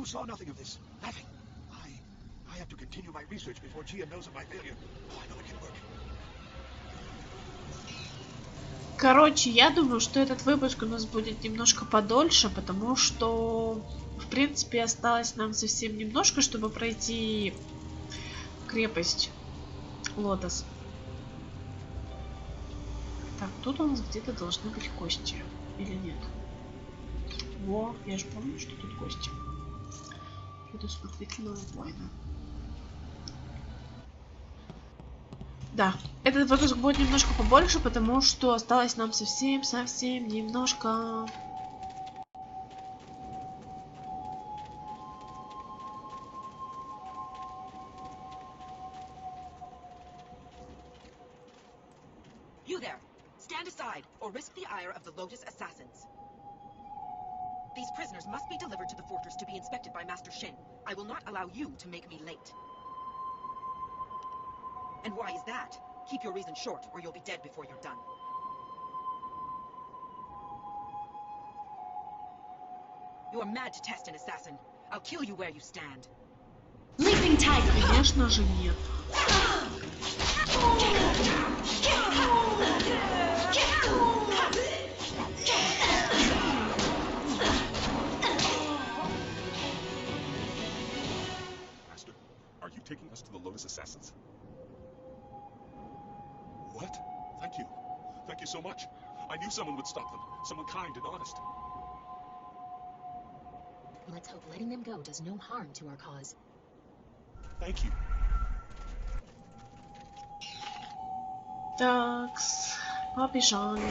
You saw nothing of this. Nothing. I have to continue my research before Gia knows of my failure. Oh, I know it can work. Короче, я думаю, что этот выпуск у нас будет немножко подольше, потому что, в принципе, осталось нам совсем немножко, чтобы пройти крепость Лотос. Так, Тут у нас где-то должны быть кости. Или нет? Во, я же помню, что тут кости. Предусмотрительного воина. Да, этот выпуск будет немножко побольше, потому что осталось нам совсем немножко. You there! Stand aside, or risk the ire of the Lotus assassins. These prisoners must be delivered to the fortress to be inspected by Master Shin. I will not allow you to make me late. And why is that? Keep your reason short, or you'll be dead before you're done. You are mad to test an assassin. I'll kill you where you stand. Leaping tiger. Конечно же нет. Master, are you taking us to the Lotus assassins? What? Thank you. Thank you so much. I knew someone would stop them. Someone kind and honest. Let's hope letting them go does no harm to our cause. Thank you. Такс, побежали.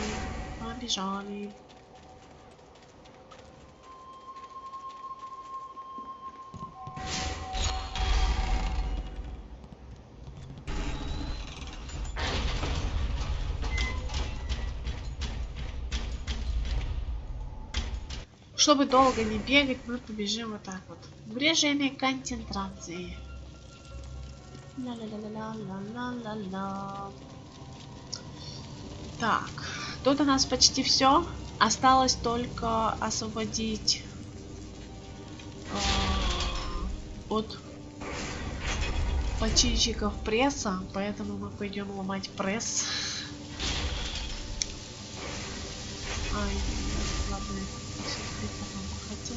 Чтобы долго не бегать, мы побежим вот так вот. В режиме концентрации. Ла-ла-ла-ла-ла-ла-ла-ла. Так, тут у нас почти все. Осталось только освободить от починщиков пресса, поэтому мы пойдем ломать пресс. Ай, ладно, хотя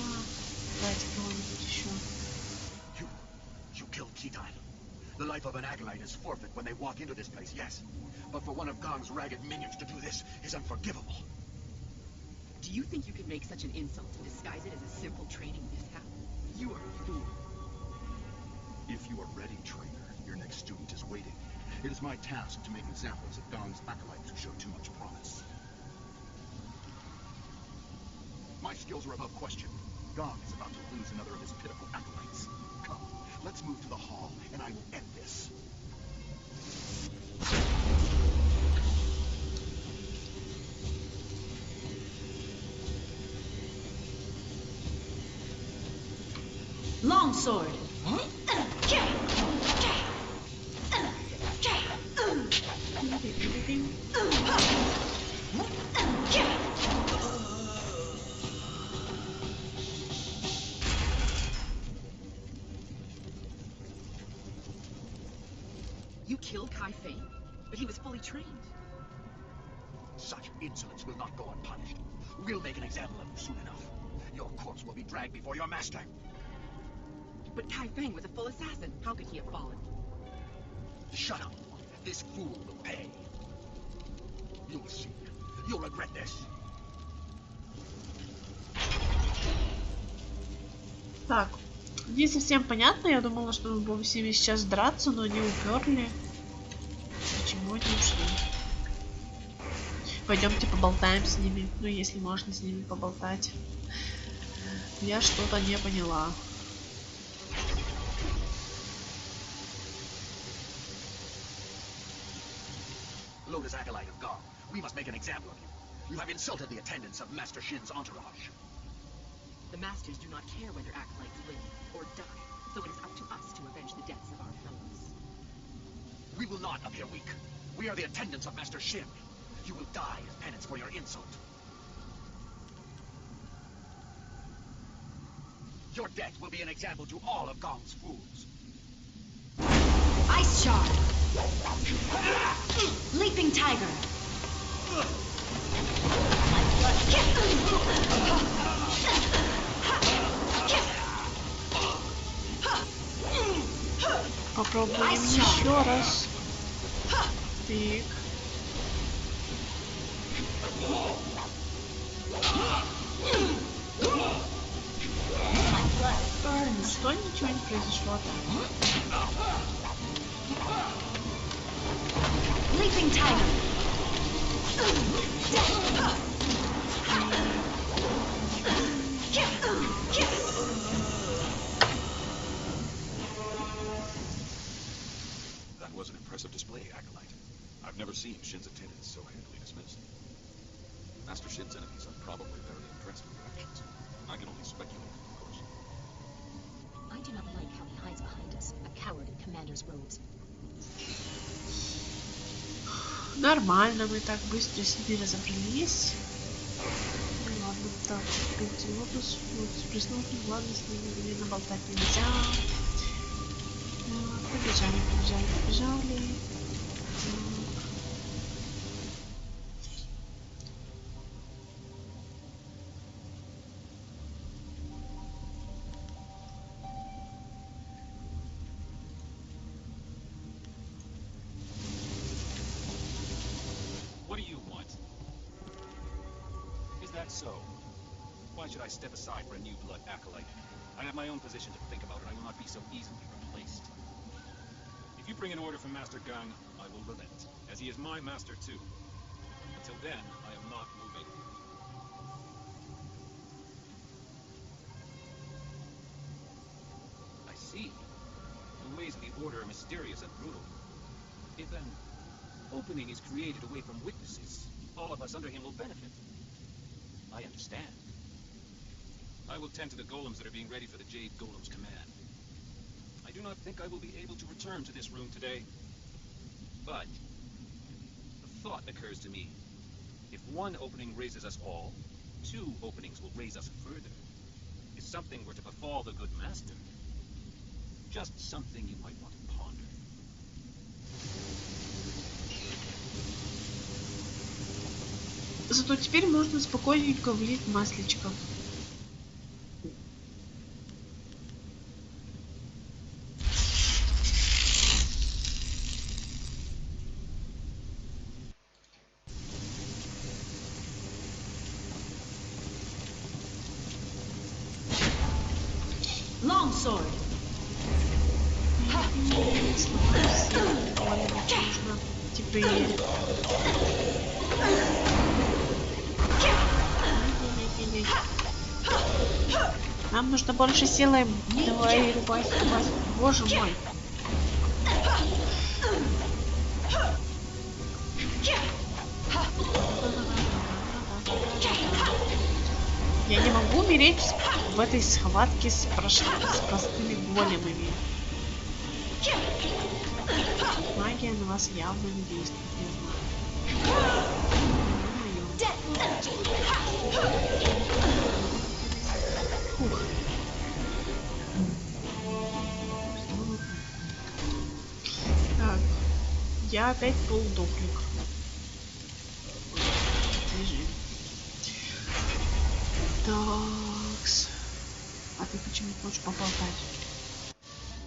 давайте кого-нибудь еще. You killed Keytime. The life of an acolyte is forfeit when they walk into this place, yes. But for one of Gong's ragged minions to do this is unforgivable. Do you think you can make such an insult and disguise it as a simple training mishap? You are a fool. If you are ready, trainer, your next student is waiting. It is my task to make examples of Gong's acolytes who show too much promise. My skills are above question. Gong is about to lose another of his pitiful acolytes. Come, let's move to the hall, and I will end this. Longsword. You killed Kai Feng, but he was fully trained. Such insolence will not go unpunished. We'll make an example of you soon enough. Your corpse will be dragged before your master. But Kai Feng was a full assassin. How could he have fallen? Shut up. This fool will pay. You'll see. You'll regret this. Так, не совсем понятно. Я думала, что мы будем с ними сейчас драться, но они уперли. Почему они ушли? Пойдемте поболтаем с ними. Ну, если можно с ними поболтать. Я что-то не поняла. Lotus acolyte of Gong, we must make an example of you. You have insulted the attendants of Master Shin's entourage. The masters do not care whether acolytes live or die, so it is up to us to avenge the deaths of our fellows. We will not appear weak. We are the attendants of Master Shin. You will die as penance for your insult. Your death will be an example to all of Gong's fools. Ice shard. Leaping tiger. Попробуем еще раз. Так. что? Ничего не произошло. Leaping tiger. That was an impressive display, Acolyte. I've never seen Shin's attendants so handily dismissed. Master Shin's enemies are probably very impressed with your actions. I can only speculate, of course. I do not like how he hides behind us, a coward in commander's robes. Нормально, мы так быстро с ними разобрались. Ну ладно, так, эпизод, присутствует, ладно, с ними наболтать нельзя. Побежали. What do you want? Is that so? Why should I step aside for a new blood acolyte? I have my own position to think about, and I will not be so easily replaced. If you bring an order from Master Gang, I will relent, as he is my master too. Until then, I am not moving. I see. The ways of the order are mysterious and brutal. If an opening is created away from witnesses, all of us under him will benefit. I understand. I will tend to the golems that are being ready for the Jade Golem's command. I do not think I will be able to return to this room today. But a thought occurs to me. If one opening raises us all, two openings will raise us further. If something were to befall the good master, just something you might want to ponder. Зато теперь можно спокойненько влить маслечко. Longsword. Теперь. Нам нужно больше силы. Давай, рубай. Боже мой. Я не могу умереть в этой схватке с простыми големами. Магия на вас явно не действует, я знаю. Фух. Так, я опять полудохлик. Лежи. Такс. А ты почему хочешь поболтать?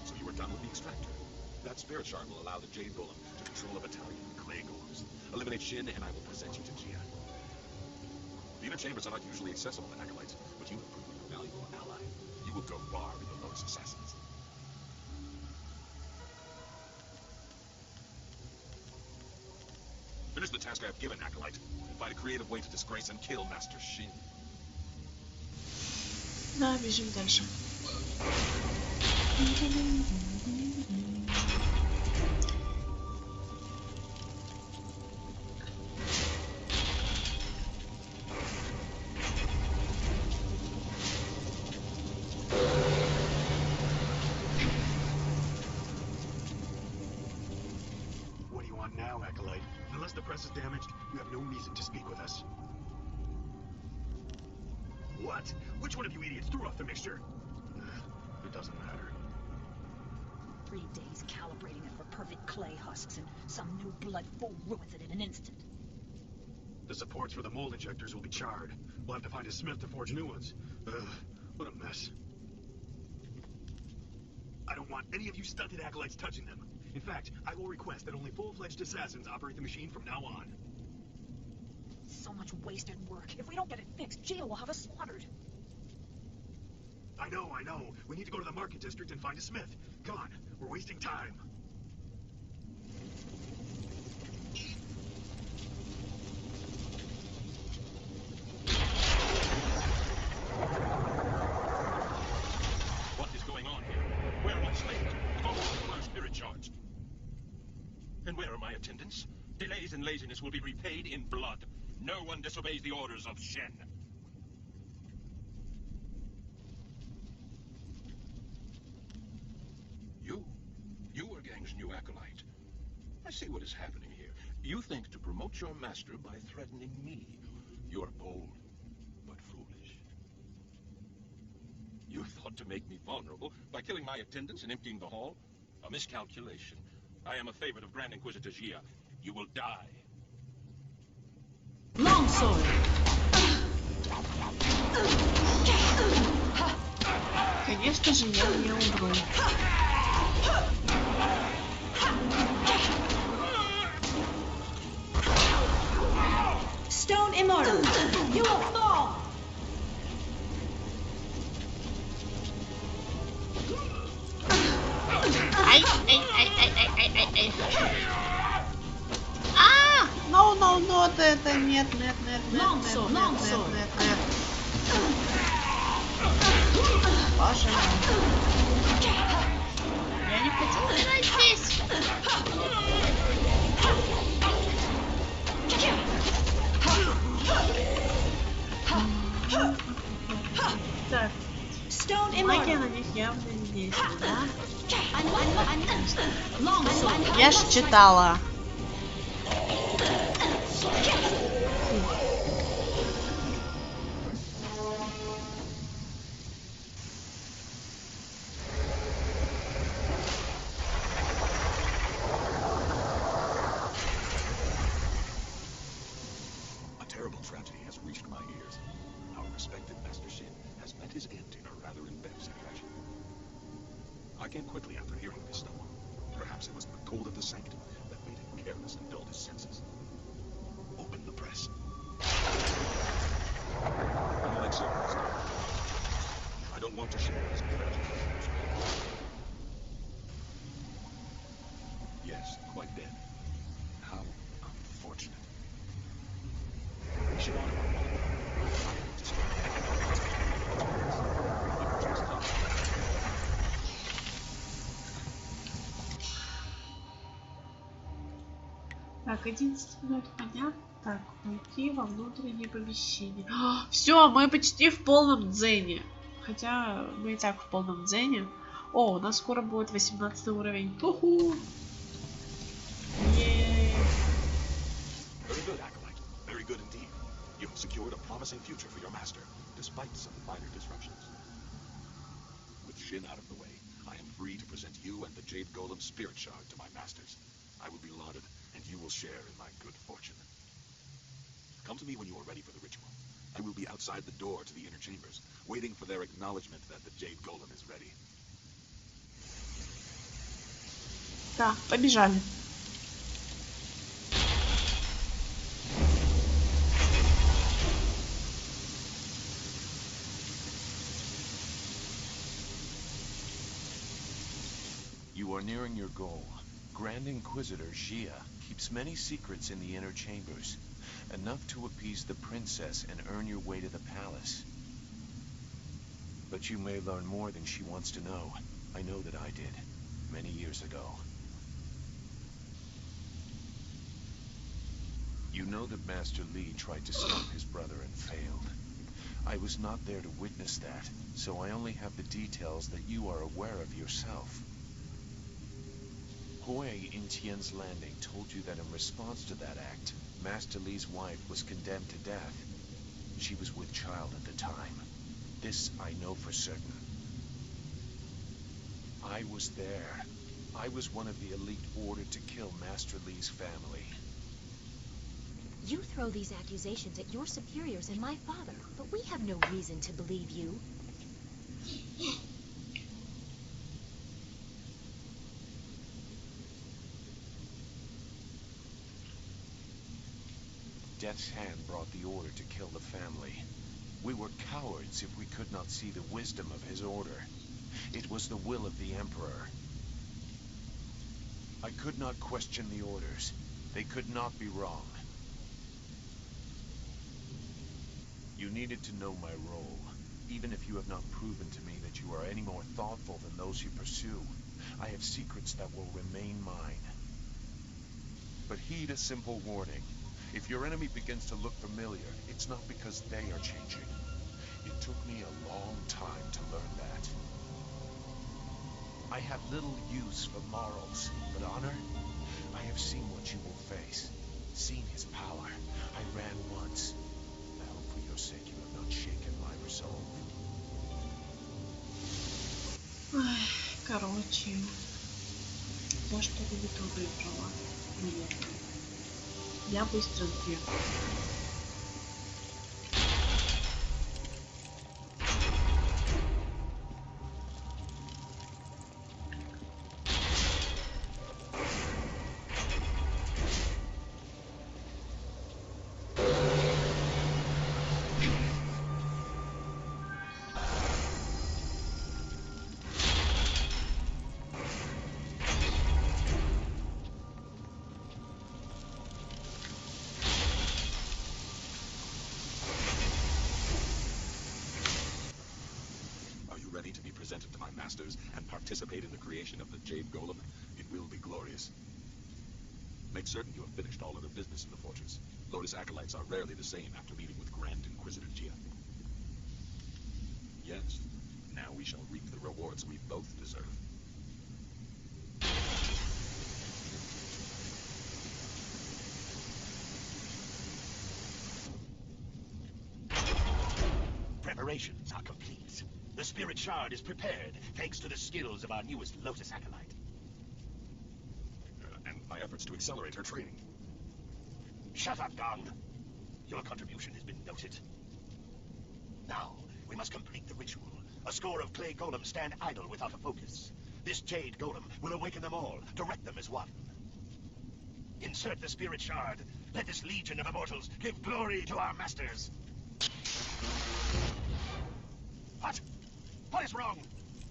So you were done with the extractor. That spirit shard will allow the Jade Golem to control a battalion of clay golems. Eliminate Shin, and I will present you to Gia. The inner chambers are not usually accessible to acolytes, but you have proven a valuable ally. You will go far with the Lotus assassins. Finish the task I have given, acolyte, and find a creative way to disgrace and kill Master Shin. Да, бежим дальше. What do you want now, Acolyte? Unless the press is damaged, you have no reason to speak with us. What? Which one of you idiots threw off the mixture? It doesn't matter. 3 days calibrating it for perfect clay husks, and some new blood fool ruins it in an instant. The supports for the mold injectors will be charred. We'll have to find a smith to forge new ones. What a mess. I don't want any of you stunted acolytes touching them. In fact, I will request that only full-fledged assassins operate the machine from now on. So much wasted work. If we don't get it fixed, Gia will have us slaughtered. I know. We need to go to the market district and find a smith. Come on, we're wasting time. What is going on here? Where are my slaves? All are spirit charged. And where are my attendants? Delays and laziness will be repaid in blood. No one disobeys the orders of Shen. You are Gang's new acolyte. I see what is happening here. You think to promote your master by threatening me. You're bold, but foolish. You thought to make me vulnerable by killing my attendants and emptying the hall? A miscalculation. I am a favorite of Grand Inquisitor Jia. You will die. Longsword. Конечно же, я не умру. Stone immortal. You will fall. Ай. А! No, это нет. Боже мой. Я не хочу умирать здесь. Так. Магия на них явно не действует, да? Я ж читала. A terrible tragedy has reached my ears. Our respected Master Shin has met his end in a rather embarrassing fashion. I came quickly after hearing this stuff. Perhaps it was the cold of the sanctum that made him careless and dulled his senses. Open the press. An elixir is dead. I don't want to share his privilege. Yes, quite dead. How unfortunate. We should honor our mother. Так, 11 минут, понятно. Так, пойти во внутреннее помещение. Все, мы почти в полном дзене. Хотя мы и так в полном дзене. О, у нас скоро будет 18 уровень. Уху! Very good, acolyte. Very good indeed. You have secured a promising future for your master, despite some minor disruptions. With Shin out of the way, I am free to present you and the Jade Golem Spirit Shard to my masters. I will be lauded, and you will share in my good fortune. Come to me when you are ready for the ritual. I will be outside the door to the inner chambers, waiting for their acknowledgement that the Jade Golem is ready. Да, побежали. You are nearing your goal. Grand Inquisitor Jia keeps many secrets in the inner chambers, enough to appease the princess and earn your way to the palace. But you may learn more than she wants to know. I know that I did, many years ago. You know that Master Li tried to stop his brother and failed. I was not there to witness that, so I only have the details that you are aware of yourself. Hui in Tian's Landing told you that in response to that act, Master Li's wife was condemned to death. She was with child at the time. This I know for certain. I was there. I was one of the elite ordered to kill Master Li's family. You throw these accusations at your superiors and my father, but we have no reason to believe you. Death's Hand brought the order to kill the family. We were cowards if we could not see the wisdom of his order. It was the will of the Emperor. I could not question the orders. They could not be wrong. You needed to know my role, even if you have not proven to me that you are any more thoughtful than those you pursue. I have secrets that will remain mine. But heed a simple warning. If your enemy begins to look familiar, it's not because they are changing. It took me a long time to learn that. I have little use for morals, but honor? I have seen what you will face. Seen his power. I ran once. I hope for your sake you have not shaken my resolve. Короче, я что-то не то выбрала. Нет. Я быстро сбегаю. Ready to be presented to my masters and participate in the creation of the Jade Golem? It will be glorious. Make certain you have finished all other business in the fortress. Lotus acolytes are rarely the same after meeting with Grand Inquisitor Gia. Yes, now we shall reap the rewards we both deserve. Preparations are complete. The Spirit Shard is prepared, thanks to the skills of our newest Lotus acolyte. And my efforts to accelerate her training. Shut up, Gong. Your contribution has been noted. Now, we must complete the ritual. A score of clay golems stand idle without a focus. This Jade Golem will awaken them all, direct them as one. Insert the Spirit Shard. Let this legion of immortals give glory to our masters. What? What is wrong?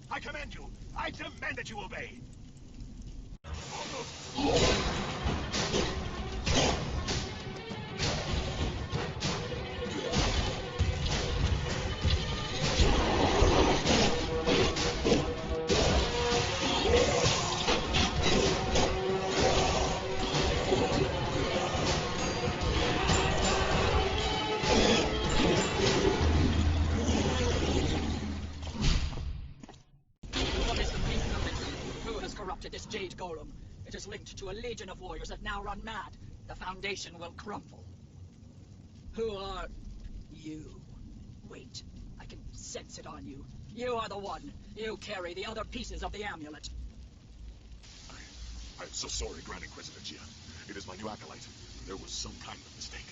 I command you. I demand that you obey. This Jade Golem. It is linked to a legion of warriors that now run mad. The Foundation will crumble. Who are you? Wait, I can sense it on you. You are the one. You carry the other pieces of the amulet. I am so sorry, Grand Inquisitor Gia. It is my new acolyte. There was some kind of mistake.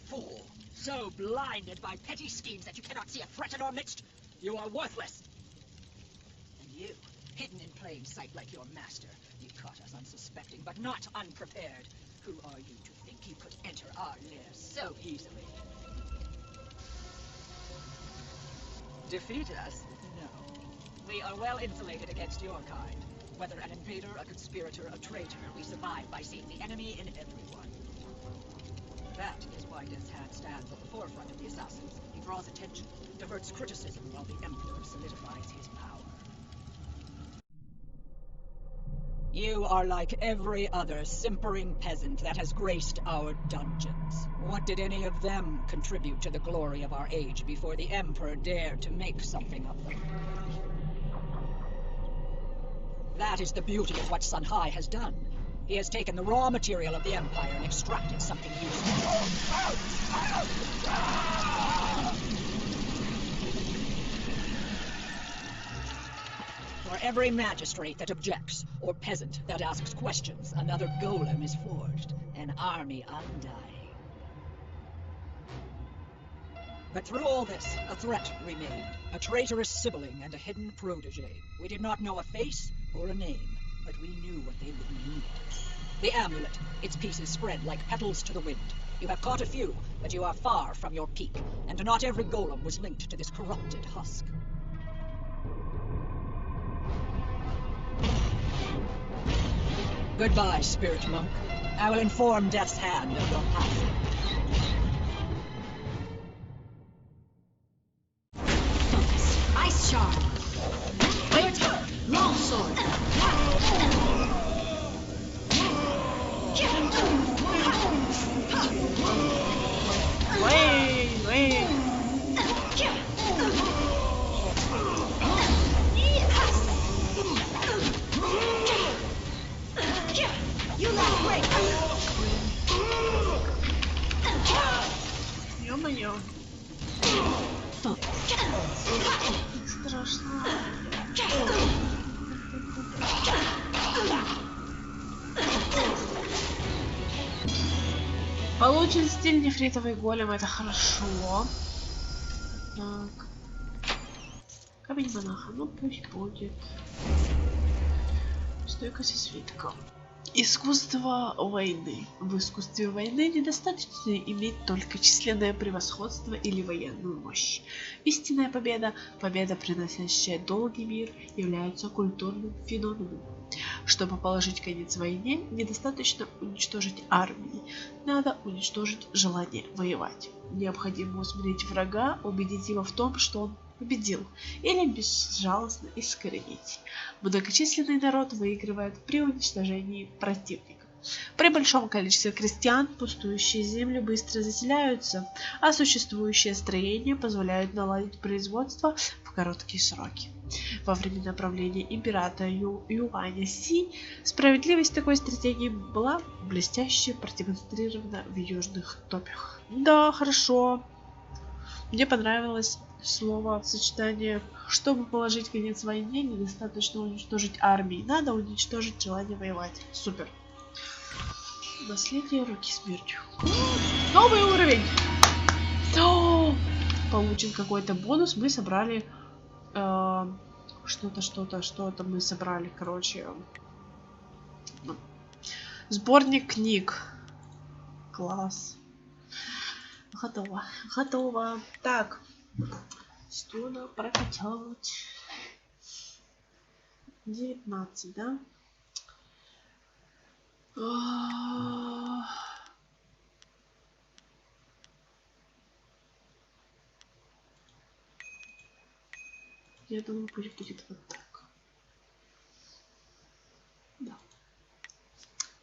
Fool. So blinded by petty schemes that you cannot see a threat in our midst. You are worthless. And you, hidden in plain sight like your master. You caught us unsuspecting, but not unprepared. Who are you to think you could enter our lair so easily? Defeat us? No. We are well insulated against your kind. Whether an invader, a conspirator, a traitor, we survive by seeing the enemy in everyone. That is why Death's Hand stands at the forefront of the assassins. He draws attention, diverts criticism while the Emperor solidifies his power. You are like every other simpering peasant that has graced our dungeons. What did any of them contribute to the glory of our age before the Emperor dared to make something of them? That is the beauty of what Sun Hai has done. He has taken the raw material of the Empire and extracted something useful. For every magistrate that objects, or peasant that asks questions, another golem is forged, an army undying. But through all this, a threat remained, a traitorous sibling and a hidden protege. We did not know a face or a name, but we knew what they would need. The amulet, its pieces spread like petals to the wind. You have caught a few, but you are far from your peak, and not every golem was linked to this corrupted husk. Goodbye, spirit monk. I will inform Death's Hand of your passing. Focus. Ice charm. Wait. Long sword. Wait. You left break. Ё-моё. Focus. Страшно. Получен стиль нефритовый голем, это хорошо. Так. Камень монаха, ну пусть будет. Стойкость и свитка. Искусство войны. В искусстве войны недостаточно иметь только численное превосходство или военную мощь. Истинная победа, победа, приносящая долгий мир, является культурным феноменом. Чтобы положить конец войне, недостаточно уничтожить армии, надо уничтожить желание воевать. Необходимо усмирить врага, убедить его в том, что он победил, или безжалостно искоренить. Многочисленный народ выигрывает при уничтожении противника. При большом количестве крестьян пустующие земли быстро заселяются, а существующие строения позволяют наладить производство в короткие сроки. Во времена правления императора Юаня Си справедливость такой стратегии была блестяще продемонстрирована в южных топях. Да, хорошо. Мне понравилось слово-сочетание. Чтобы положить конец войне, недостаточно уничтожить армии, надо уничтожить желание воевать. Супер. Наследие руки смертью. Новый уровень! Получен какой-то бонус. Мы собрали что-то мы собрали, короче. Сборник книг. Класс. Готово. Так. Что надо прокачать? 19, да? Я думаю, пусть будет вот так.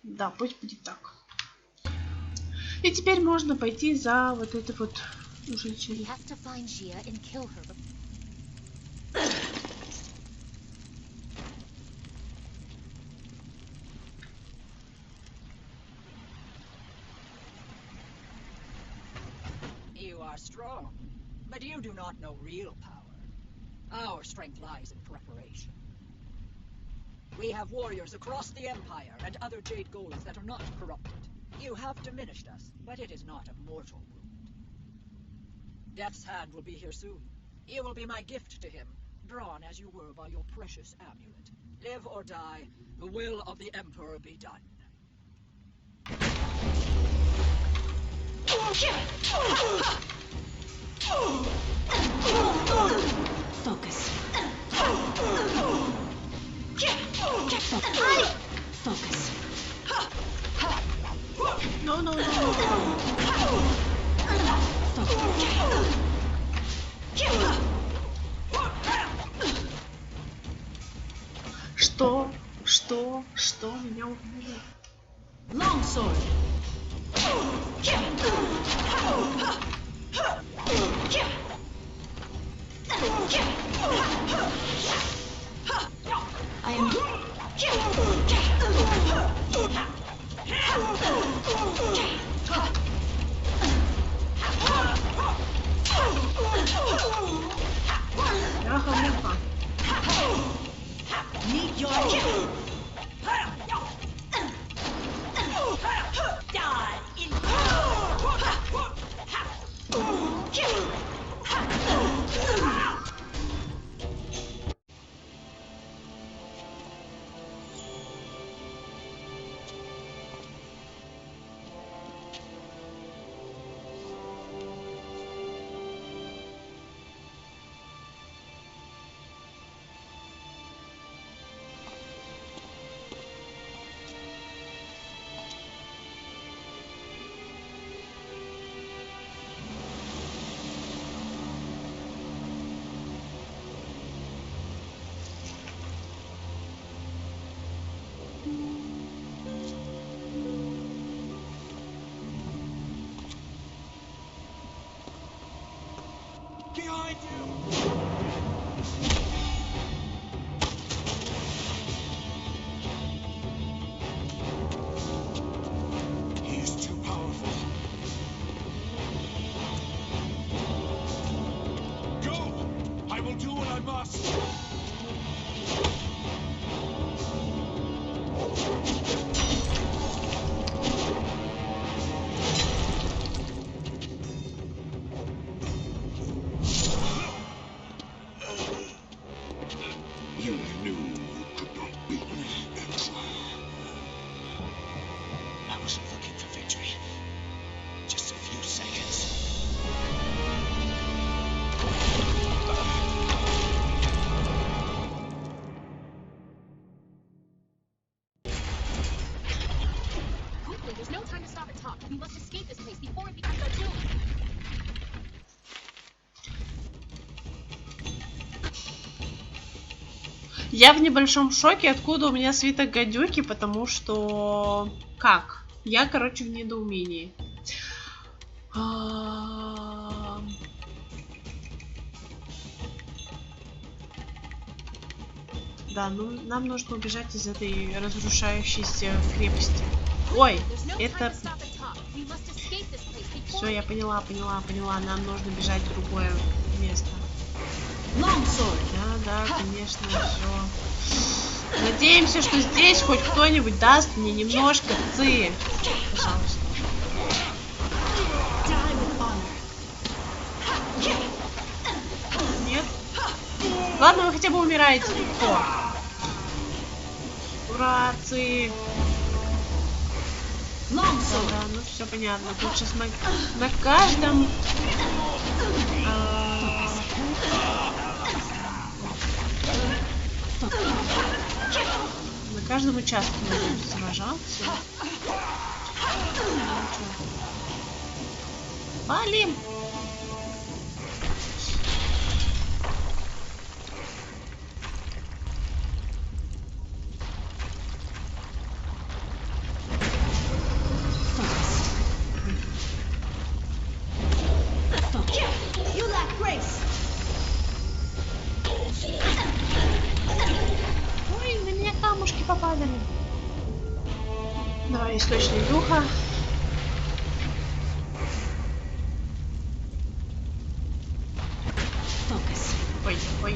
Да, пусть будет так. И теперь можно пойти за вот это вот женщину. You are strong, but you do not know real power. Our strength lies in preparation. We have warriors across the Empire and other Jade golems that are not corrupted. You have diminished us, but it is not a mortal wound. Death's Hand will be here soon. You will be my gift to him, drawn as you were by your precious amulet. Live or die, the will of the Emperor be done. Focus. Focus. No. Что меня убило? Long sword. I am. Need your die in Я в небольшом шоке, откуда у меня свиток гадюки, потому что... Как? Я, короче, в недоумении. Да, ну нам нужно убежать из этой разрушающейся крепости. Ой, это... Все, я поняла. Нам нужно бежать в другое место. Да, конечно, все. Надеемся, что здесь хоть кто-нибудь даст мне немножко ци. Пожалуйста. Нет? Ладно, вы хотя бы умираете. О. Ура, ци. Да, ну все понятно. Тут сейчас на каждом... На каждом участке нужно сражаться. Валим! Ой, на меня камушки попадали. Давай, источник духа. Ой.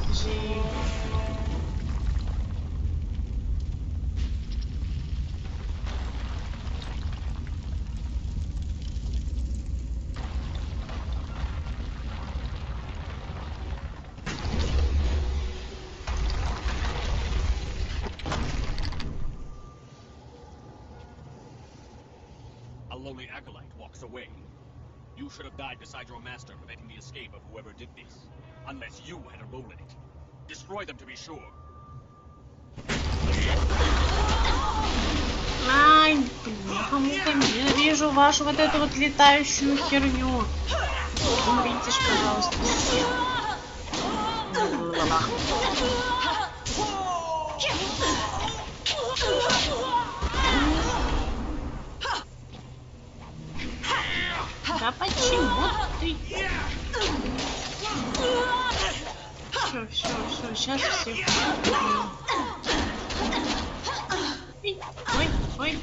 Бежи. A lonely acolyte walks away. You should have died beside your master, preventing the escape of whoever did this. Unless you had a role in it. Destroy them to be sure. Ай, бляха-муха, ненавижу вашу вот эту вот летающую херню. Умрите ж, пожалуйста, все. Да почему ты? Все, сейчас всех. Ой.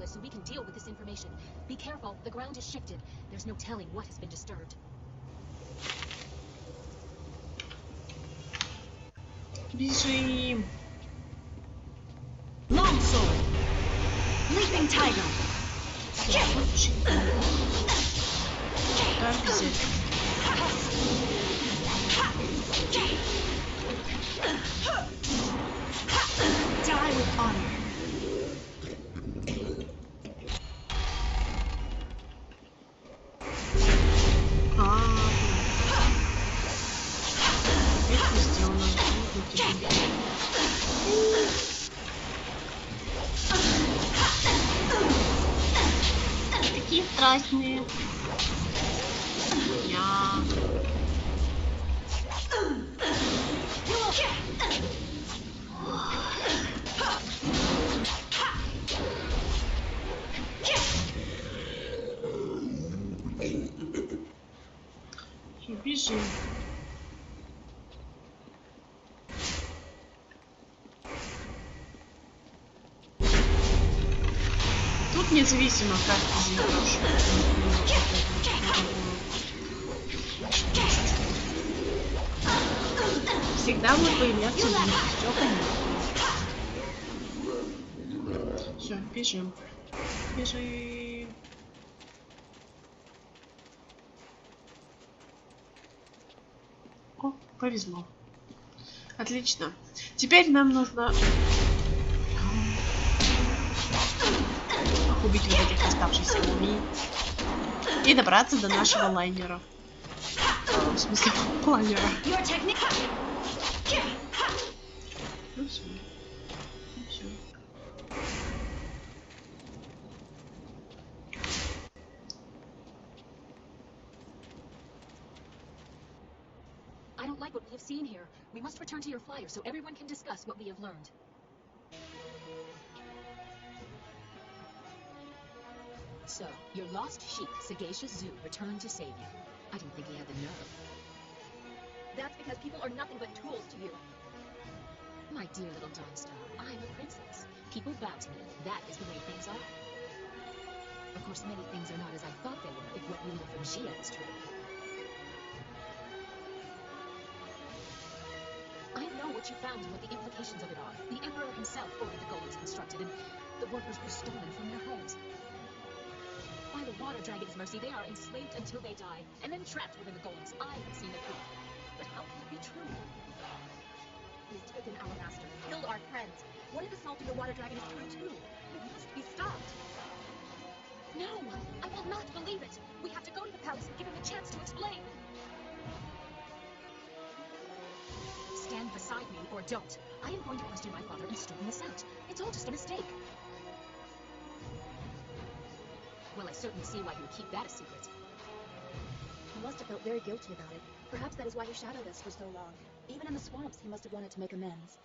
So we can deal with this information. Be careful, the ground is shifted. There's no telling what has been disturbed. Бежим. Longsword. Leaping tiger. Как взять? Die with honor. Это сделано. такие страшные. Я. Бежим. Тут независимо, как ты живешь. Всегда будет появляться люди. Все понятно. Все, бежим. Бежим. О, повезло. Отлично. Теперь нам нужно убить вот этих оставшихся мумий и добраться до нашего лайнера. В смысле, планера. Ну все. Ну все. I don't like what we have seen here. We must return to your flyer so everyone can discuss what we have learned. So, your lost sheep, Sagacious Zoo, returned to save you. I didn't think he had the nerve. That's because people are nothing but tools to you. My dear little Dawnstar, I'm a princess. People bow to me. That is the way things are. Of course, many things are not as I thought they were, if what we know from Gia is true. I know what you found and what the implications of it are. The Emperor himself ordered the golems constructed, and the workers were stolen from their homes. By the water dragon's mercy, they are enslaved until they die, and then trapped within the golems. I have seen the proof. But how can it be true? He's taken our master, killed our friends. What if assaulting the water dragon is true too? It must be stopped. No, I will not believe it. We have to go to the palace and give him a chance to explain. Stand beside me or don't. I am going to question my father and straighten this out. It's all just a mistake. Well, I certainly see why he would keep that a secret. He must have felt very guilty about it. Perhaps that is why he shadowed us for so long. Even in the swamps, he must have wanted to make amends.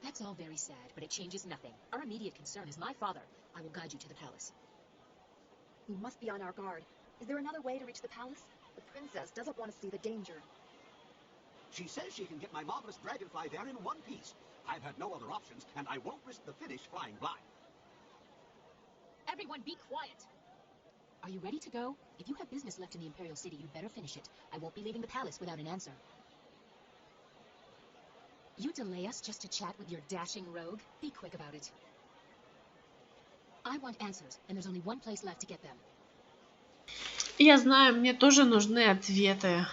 That's all very sad, but it changes nothing. Our immediate concern is my father. I will guide you to the palace. We must be on our guard. Is there another way to reach the palace? The princess doesn't want to see the danger. She says she can get my marvelous dragonfly there in one piece. I've had no other options, and I won't risk the finish flying blind. Everyone be quiet! Are you ready to go? If you have business left in the Imperial City, you'd better finish it. I won't be leaving the palace without an answer. You delay us just to chat with your dashing rogue? Be quick about it. I want answers, and there's only one place left to get them. Я знаю, мне тоже нужны ответы.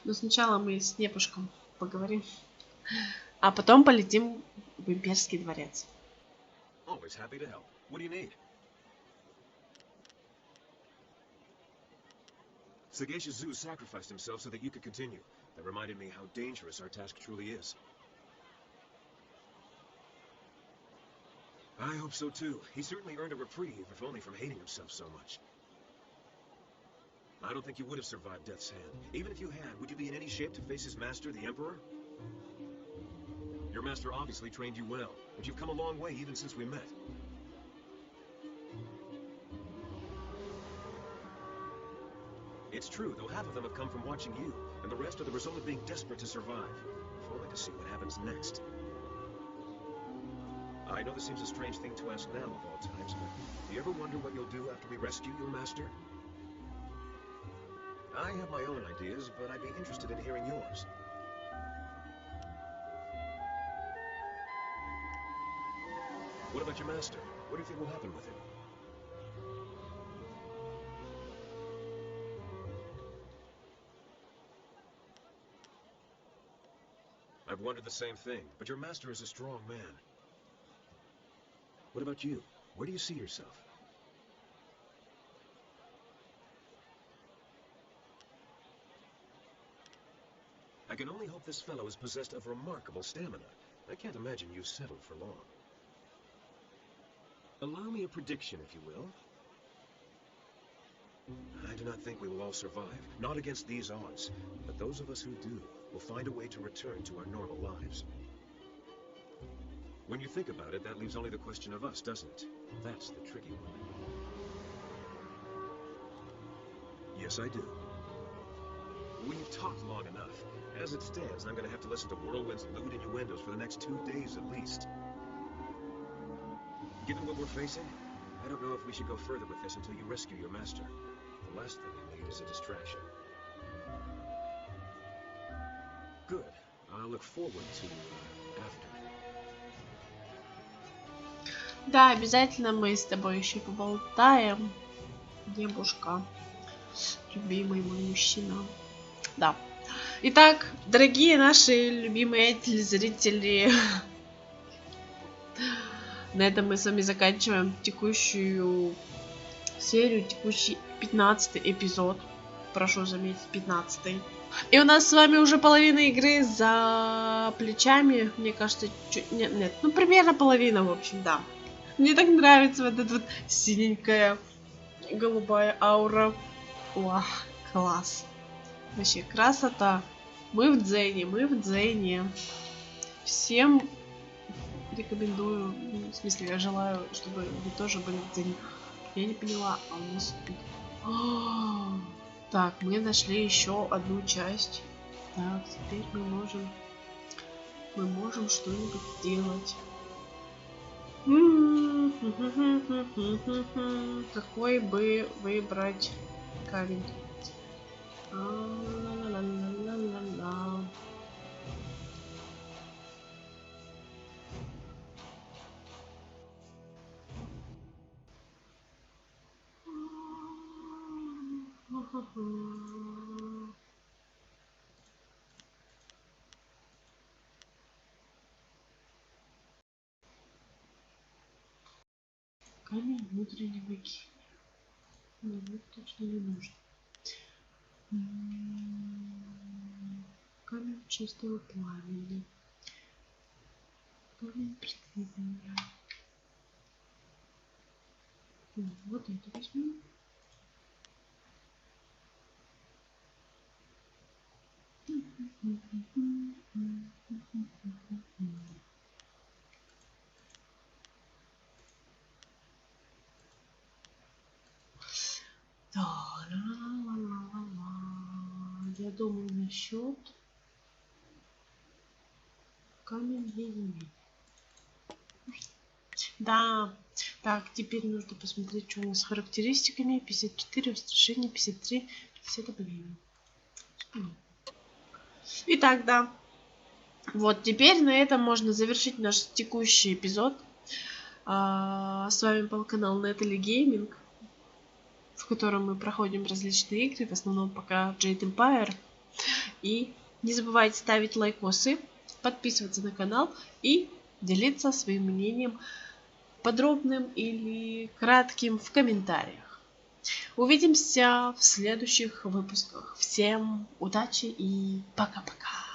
Но сначала мы с Непушком поговорим. А потом полетим в Имперский дворец. Always happy to help. What do you need? Sagacious Zoo sacrificed himself so that you could continue. That reminded me how dangerous our task truly is. I hope so too. He certainly earned a reprieve, if only from hating himself so much. I don't think you would have survived Death's Hand. Even if you had, would you be in any shape to face his master, the Emperor? Your master obviously trained you well, and you've come a long way even since we met. It's true, though half of them have come from watching you, and the rest are the result of being desperate to survive. If only to see what happens next. I know this seems a strange thing to ask now of all times, but do you ever wonder what you'll do after we rescue your master? I have my own ideas, but I'd be interested in hearing yours. What about your master? What do you think will happen with him? I've wondered the same thing, but your master is a strong man. What about you? Where do you see yourself? I can only hope this fellow is possessed of remarkable stamina. I can't imagine you settled for long. Allow me a prediction, if you will. I do not think we will all survive, not against these odds, but those of us who do will find a way to return to our normal lives. When you think about it, that leaves only the question of us, doesn't it? That's the tricky one. Yes, I do. We've talked long enough. As it stands, I'm going to have to listen to Whirlwind's lewd innuendos for the next 2 days at least. Given what we're facing, I don't know if we should go further with this until you rescue your master. The last thing we need is a distraction. Good. I'll look forward to after. Да, обязательно мы с тобой еще поболтаем. Девушка. Любимый мой мужчина. Да. Итак, дорогие наши любимые телезрители, на этом мы с вами заканчиваем текущую серию, текущий 15-й эпизод. Прошу заметить, 15-й. И у нас с вами уже половина игры за плечами. Мне кажется, чуть... Нет, ну примерно половина, в общем, да. Мне так нравится вот эта вот синенькая голубая аура. Вау, класс. Вообще красота. Мы в дзене, мы в дзене. Всем рекомендую, в смысле, я желаю, чтобы вы тоже были в дзене. Я не поняла, а у нас тут... Так, мы нашли еще одну часть. Так, теперь мы можем что-нибудь сделать. Какой бы выбрать камень? Камень внутренней магии. Нет, точно не нужно. Камень чистого пламени. Камень присоединяйся. Вот это возьму. Я думаю насчет камень единиц. Да. Так, теперь нужно посмотреть, что у нас с характеристиками. 54, устрашение, 53, 50 обновление. Итак, да. Вот, теперь на этом можно завершить наш текущий эпизод. С вами был канал Natalie Gaming, в котором мы проходим различные игры, в основном пока Jade Empire. И не забывайте ставить лайкосы, подписываться на канал и делиться своим мнением подробным или кратким в комментариях. Увидимся в следующих выпусках. Всем удачи и пока-пока.